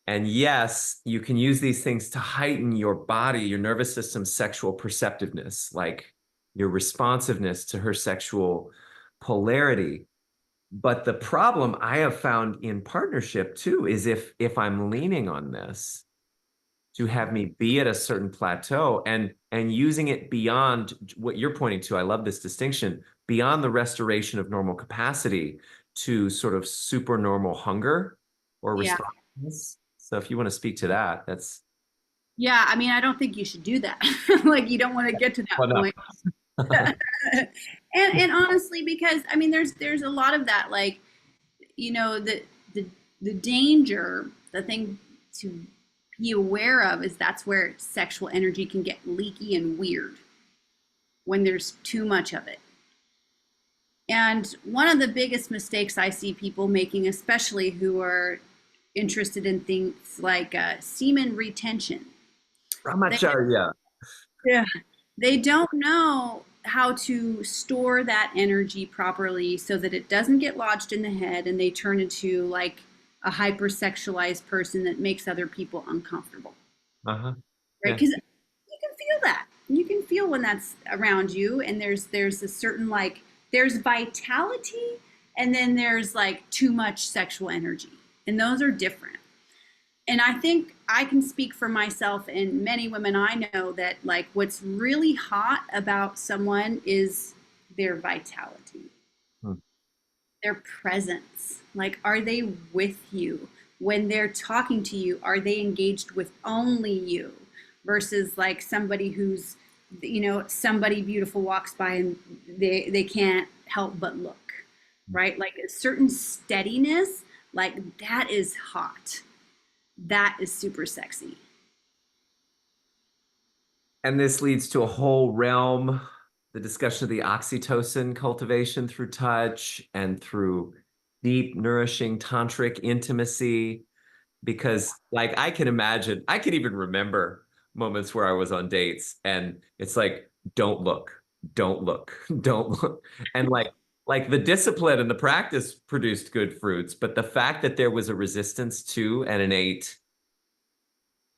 And yes, you can use these things to heighten your body, your nervous system's sexual perceptiveness, like your responsiveness to her sexual polarity. But the problem I have found in partnership too is if I'm leaning on this, to have me be at a certain plateau and using it beyond what you're pointing to. I love this distinction, beyond the restoration of normal capacity to sort of supernormal hunger or Yeah. responsiveness. So if you want to speak to that, that's Yeah, I mean, I don't think you should do that. Like, you don't want to get to that well, point. no. And honestly, because I mean, there's a lot of that. Like, you know, the the danger, the thing to be aware of is that's where sexual energy can get leaky and weird when there's too much of it. And one of the biggest mistakes I see people making, especially who are interested in things like semen retention, they, Brahmacharya. yeah, they don't know how to store that energy properly so that it doesn't get lodged in the head and they turn into like a hypersexualized person that makes other people uncomfortable, Uh-huh. right? Yeah. Because you can feel that. You can feel when that's around you, and there's a certain like there's vitality, and then there's like too much sexual energy, and those are different. And I think I can speak for myself and many women I know that like what's really hot about someone is their vitality, Hmm. their presence. Like, are they with you? When they're talking to you, are they engaged with only you versus like somebody who's, you know, somebody beautiful walks by and they can't help but look, right? Like a certain steadiness, like that is hot. That is super sexy. And this leads to a whole realm, the discussion of the oxytocin cultivation through touch and through deep, nourishing tantric intimacy. Because, like, I can imagine, I can even remember moments where I was on dates and it's like, don't look, don't look, don't look. And like the discipline and the practice produced good fruits, but the fact that there was a resistance to an innate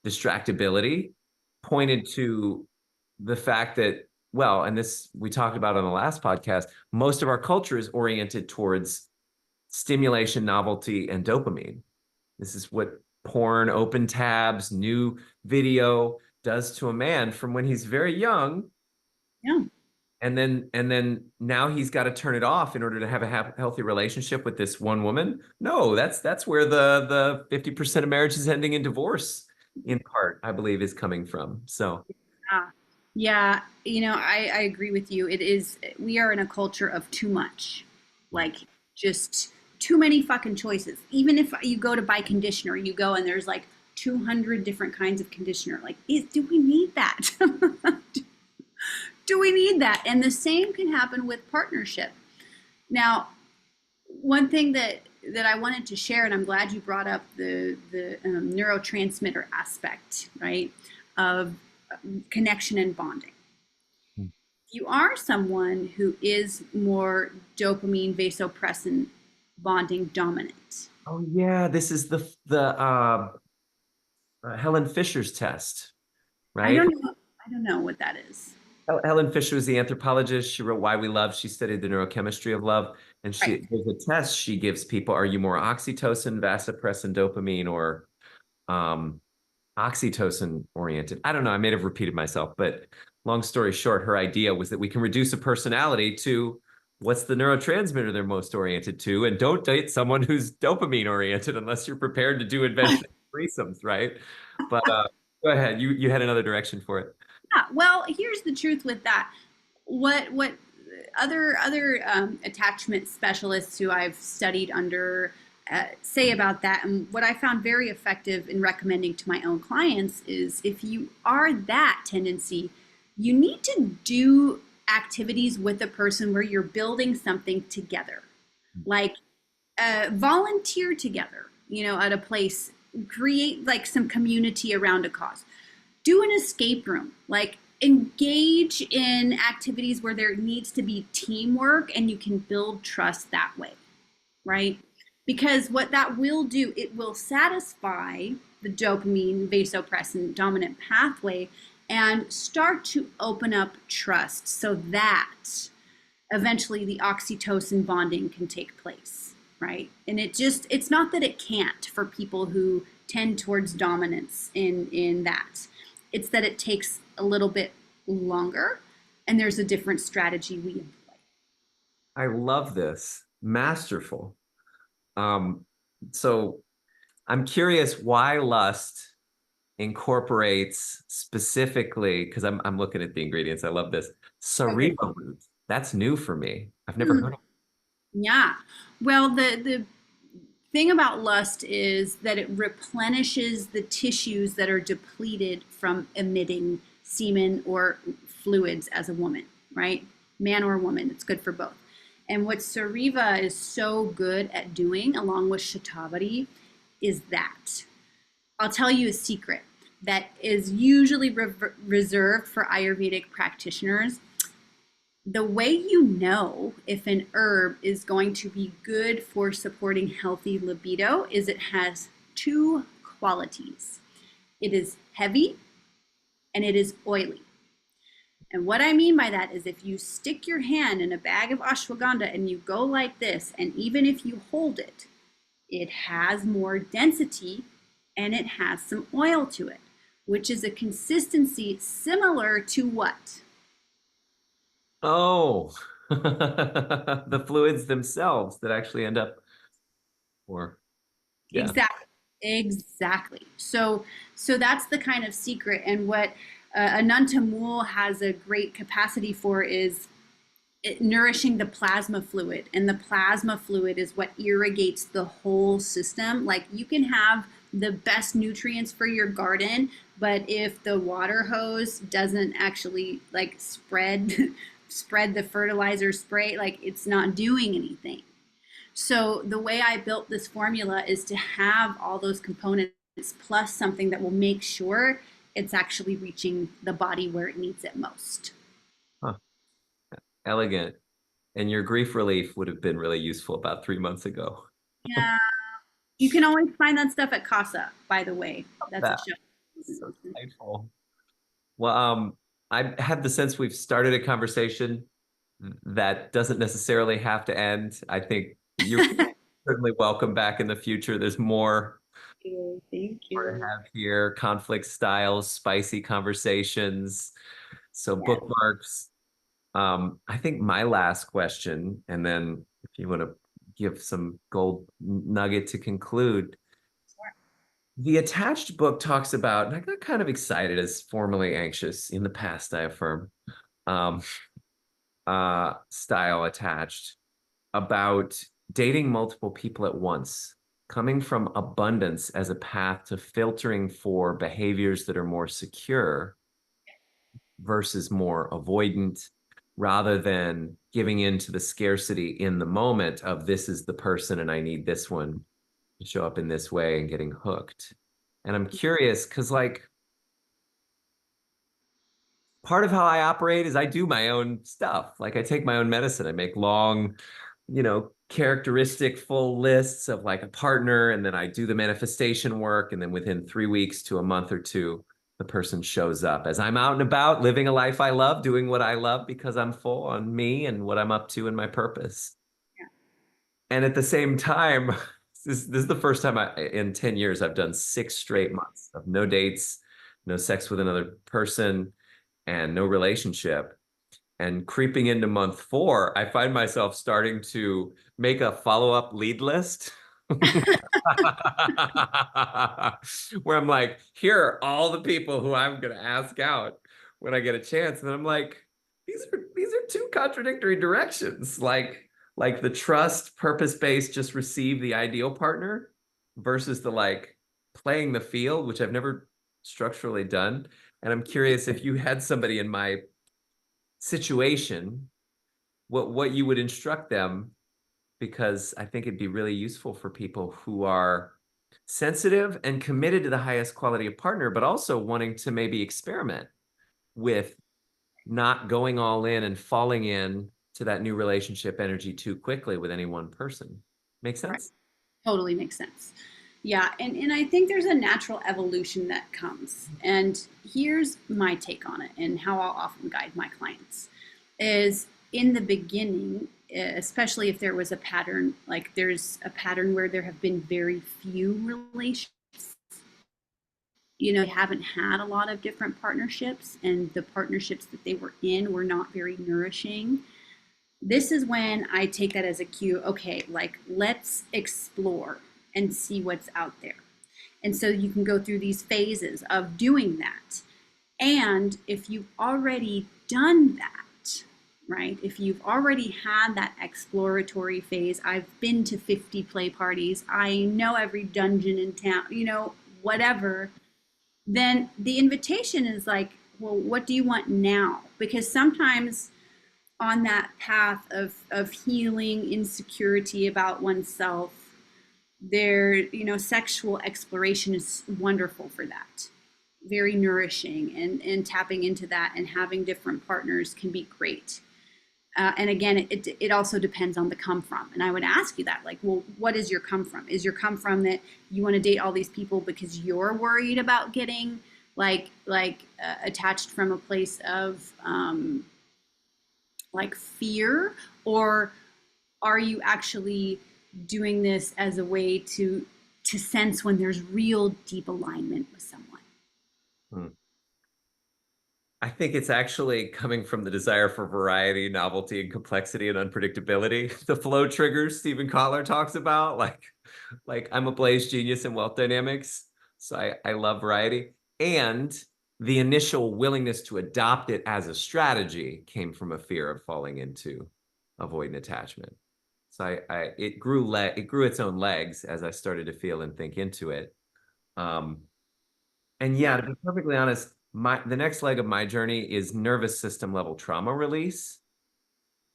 distractibility pointed to the fact that, well, and this we talked about on the last podcast, most of our culture is oriented towards stimulation, novelty, and dopamine. This is what porn, open tabs, new video does to a man from when he's very young. Yeah. And then now he's got to turn it off in order to have a healthy relationship with this one woman. No, that's where the 50% of marriages ending in divorce in part, I believe, is coming from. So Ah, yeah, you know, I agree with you. It is, we are in a culture of too much, like just too many fucking choices. Even if you go to buy conditioner, you go and there's like 200 different kinds of conditioner. Like, do we need that? Do we need that? And the same can happen with partnership. Now, one thing that I wanted to share, and I'm glad you brought up the neurotransmitter aspect, right, of connection and bonding. You are someone who is more dopamine vasopressin bonding dominant. oh yeah, this is the Helen Fisher's test, I right? don't know. I don't know what that is. Helen Fisher was the anthropologist. She wrote Why We Love. She studied the neurochemistry of love. And Right. there's a test she gives people. Are you more oxytocin, vasopressin, dopamine, or um, oxytocin oriented? I don't know. I may have repeated myself, but long story short, her idea was that we can reduce a personality to what's the neurotransmitter they're most oriented to. And don't date someone who's dopamine oriented unless you're prepared to do adventure threesomes, right? But go ahead. You had another direction for it. Yeah. Well, here's the truth with that. What other attachment specialists who I've studied under say about that, and what I found very effective in recommending to my own clients is if you are that tendency, you need to do activities with a person where you're building something together, like volunteer together, you know, at a place, create like some community around a cause, do an escape room, like engage in activities where there needs to be teamwork and you can build trust that way, right? Because what that will do, it will satisfy the dopamine vasopressin dominant pathway and start to open up trust so that eventually the oxytocin bonding can take place. right? And it's not that it can't for people who tend towards dominance in that. It's that it takes a little bit longer and there's a different strategy we employ. I love this. Masterful. Um, so I'm curious why lust incorporates specifically, because I'm looking at the ingredients. I love this. Okay. Sariva root. That's new for me. I've never Hmm. heard of Yeah. Well, the thing about lust is that it replenishes the tissues that are depleted from emitting semen or fluids as a woman, right? Man or woman, it's good for both. And what Sariva is so good at doing, along with shatavari, is that. I'll tell you a secret that is usually reserved for Ayurvedic practitioners. The way you know if an herb is going to be good for supporting healthy libido is it has two qualities. It is heavy and it is oily. And what I mean by that is if you stick your hand in a bag of ashwagandha and you go like this, and even if you hold it, it has more density and it has some oil to it, which is a consistency similar to what? Oh, the fluids themselves that actually end up, or yeah. Exactly. Exactly. So that's the kind of secret. And what anantamul has a great capacity for is nourishing the plasma fluid. And the plasma fluid is what irrigates the whole system. Like you can have the best nutrients for your garden, but if the water hose doesn't actually like spread the fertilizer spray, like it's not doing anything. So the way I built this formula is to have all those components plus something that will make sure it's actually reaching the body where it needs it most. Huh. Elegant. And your grief relief would have been really useful about 3 months ago. Yeah, you can always find that stuff at Casa, by the way. That's a That show. so delightful. Well, I have the sense we've started a conversation that doesn't necessarily have to end. I think you're certainly welcome back in the future. There's Thank more to you. have here, conflict styles, spicy conversations. So Yeah. bookmarks. I think my last question, and then if you want to give some gold nugget to conclude, the attached book talks about, and I got kind of excited as formerly anxious in the past, I affirm, um, style attached about dating multiple people at once, coming from abundance as a path to filtering for behaviors that are more secure versus more avoidant, rather than giving in to the scarcity in the moment of this is the person and I need this one to show up in this way and getting hooked. And I'm curious because, like, part of how I operate is I do my own stuff. Like, I take my own medicine. I make long, characteristic full lists of like a partner, and then I do the manifestation work. And then within 3 weeks to a month or two, the person shows up as I'm out and about, living a life I love, doing what I love because I'm full on me and what I'm up to and my purpose. And at the same time, this is the first time in 10 years, I've done 6 straight months of no dates, no sex with another person, and no relationship. And creeping into month 4, I find myself starting to make a follow-up lead list where I'm like, here are all the people who I'm going to ask out when I get a chance. And then I'm like, these are two contradictory directions. Like the trust, purpose-based, just receive the ideal partner versus the like playing the field, which I've never structurally done. And I'm curious if you had somebody in my situation, what you would instruct them, because I think it'd be really useful for people who are sensitive and committed to the highest quality of partner, but also wanting to maybe experiment with not going all in and falling in to that new relationship energy too quickly with any one person. Make Right. sense? Totally makes sense. Yeah, and I think there's a natural evolution that comes. And here's my take on it and how I'll often guide my clients is in the beginning, especially if there was a pattern, like there's a pattern where there have been very few relationships, they haven't had a lot of different partnerships, and the partnerships that they were in were not very nourishing. This is when I take that as a cue. Okay, like let's explore and see what's out there. And so you can go through these phases of doing that. And if you've already done that, right? If you've already had that exploratory phase, I've been to 50 play parties, I know every dungeon in town, whatever, then the invitation is like, well, what do you want now? Because sometimes on that path of healing insecurity about oneself, sexual exploration is wonderful for that, very nourishing, and tapping into that and having different partners can be great. And again, it also depends on the come from. And I would ask you that, like, well, what is your come from? Is your come from that you want to date all these people because you're worried about getting attached from a place of like fear, or are you actually doing this as a way to sense when there's real deep alignment with someone? Hmm. I think it's actually coming from the desire for variety, novelty, and complexity and unpredictability. The flow triggers Stephen Kotler talks about, like I'm a blaze genius in wealth dynamics, so I love variety. And the initial willingness to adopt it as a strategy came from a fear of falling into avoidant attachment. So it grew its own legs as I started to feel and think into it. Um, and yeah, to be perfectly honest, the next leg of my journey is nervous system level trauma release,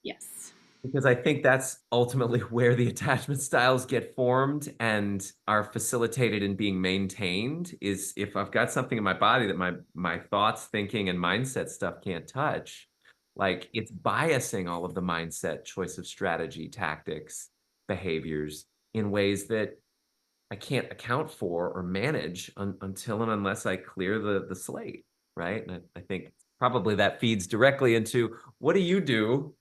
Yes. because I think that's ultimately where the attachment styles get formed and are facilitated and being maintained. Is if I've got something in my body that my thoughts, thinking, and mindset stuff can't touch, like it's biasing all of the mindset, choice of strategy, tactics, behaviors in ways that I can't account for or manage until and unless I clear the slate, right? And I think probably that feeds directly into what do you do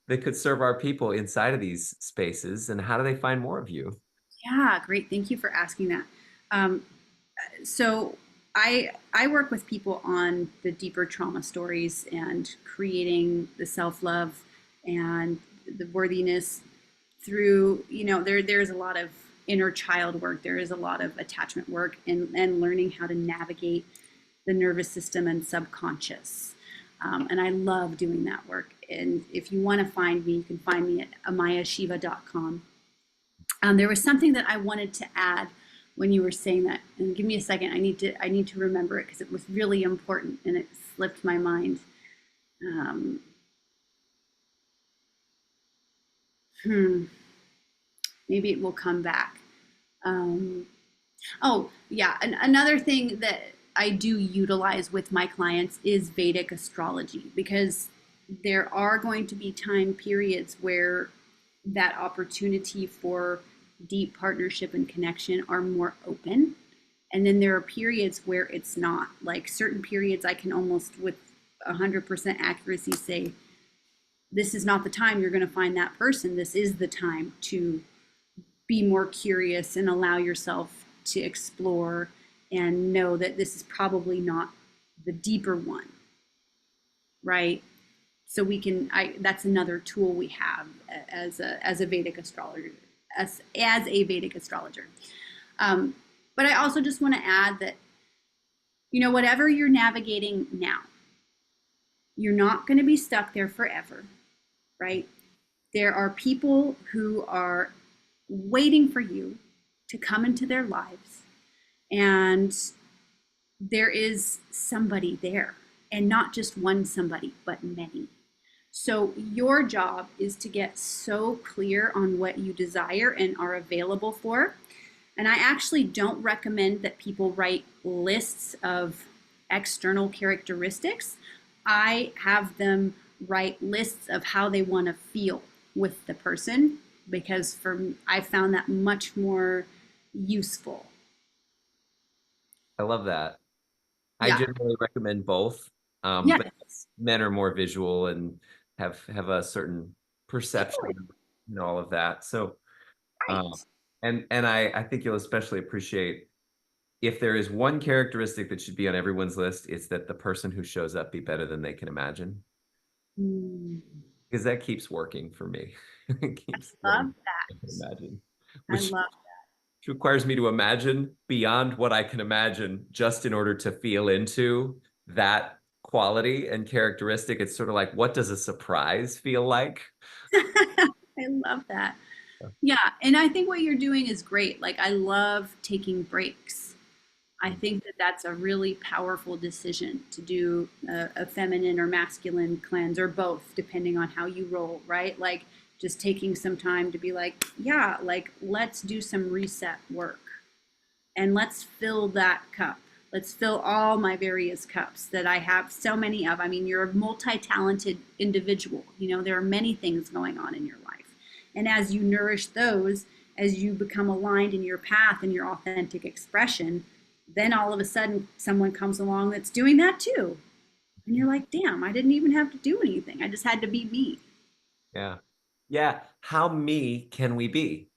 that could serve our people inside of these spaces, and how do they find more of you? Yeah, great. Thank you for asking that. Um, so I work with people on the deeper trauma stories and creating the self love and the worthiness through, there's a lot of inner child work, there is a lot of attachment work, and learning how to navigate the nervous system and subconscious. And I love doing that work. And if you want to find me, you can find me at amayashiva.com. There was something that I wanted to add when you were saying that, and give me a second. I need to remember it because it was really important and it slipped my mind. Um, hmm, Maybe it will come back. Um, oh yeah, another thing that I do utilize with my clients is Vedic astrology, because there are going to be time periods where that opportunity for deep partnership and connection are more open. And then there are periods where it's not. Like certain periods, I can almost with 100% accuracy say, this is not the time you're going to find that person. This is the time to be more curious and allow yourself to explore and know that this is probably not the deeper one, right? So we can, that's another tool we have as a Vedic astrologer, as a Vedic astrologer. But I also just want to add that, whatever you're navigating now, you're not going to be stuck there forever, right? There are people who are waiting for you to come into their lives, and there is somebody there, and not just one somebody, but many. So your job is to get so clear on what you desire and are available for. And I actually don't recommend that people write lists of external characteristics. I have them write lists of how they want to feel with the person, because I found that much more useful. I love that. I Yeah. generally recommend both, Yeah. but men are more visual, and have a certain perception Totally. and all of that. So um, Right. and I think you'll especially appreciate if there is one characteristic that should be on everyone's list, it's that the person who shows up be better than they can imagine. Mm, Because that keeps working for me. It keeps getting love I can that. imagine, I which love requires me to imagine beyond what I can imagine just in order to feel into that quality and characteristic. It's sort of like, what does a surprise feel like? I love that. Yeah, and I think what you're doing is great. Like I love taking breaks. I think that that's a really powerful decision to do a feminine or masculine cleanse or both, depending on how you roll, right? Like just taking some time to be like, yeah, like let's do some reset work and let's fill that cup. Let's fill all my various cups that I have so many of. I mean, you're a multi talented individual. You know, there are many things going on in your life. And as you nourish those, as you become aligned in your path and your authentic expression, then all of a sudden someone comes along that's doing that too. And you're like, damn, I didn't even have to do anything. I just had to be me. Yeah. Yeah. How me can we be?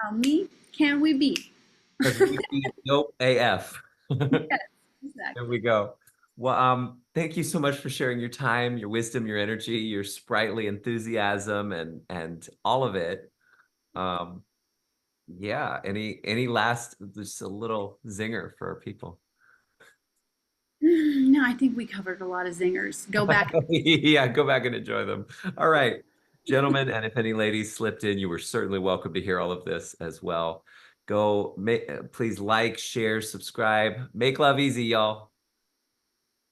How me can we be? Because we be dope AF. Yes, There exactly. we go. Well, thank you so much for sharing your time, your wisdom, your energy, your sprightly enthusiasm, and all of it. Um, yeah. Any last, just a little zinger for our people? No, I think we covered a lot of zingers. Go back. Yeah, go back and enjoy them. All right, gentlemen, and if any ladies slipped in, you were certainly welcome to hear all of this as well. Go, please like, share, subscribe. Make love easy, y'all.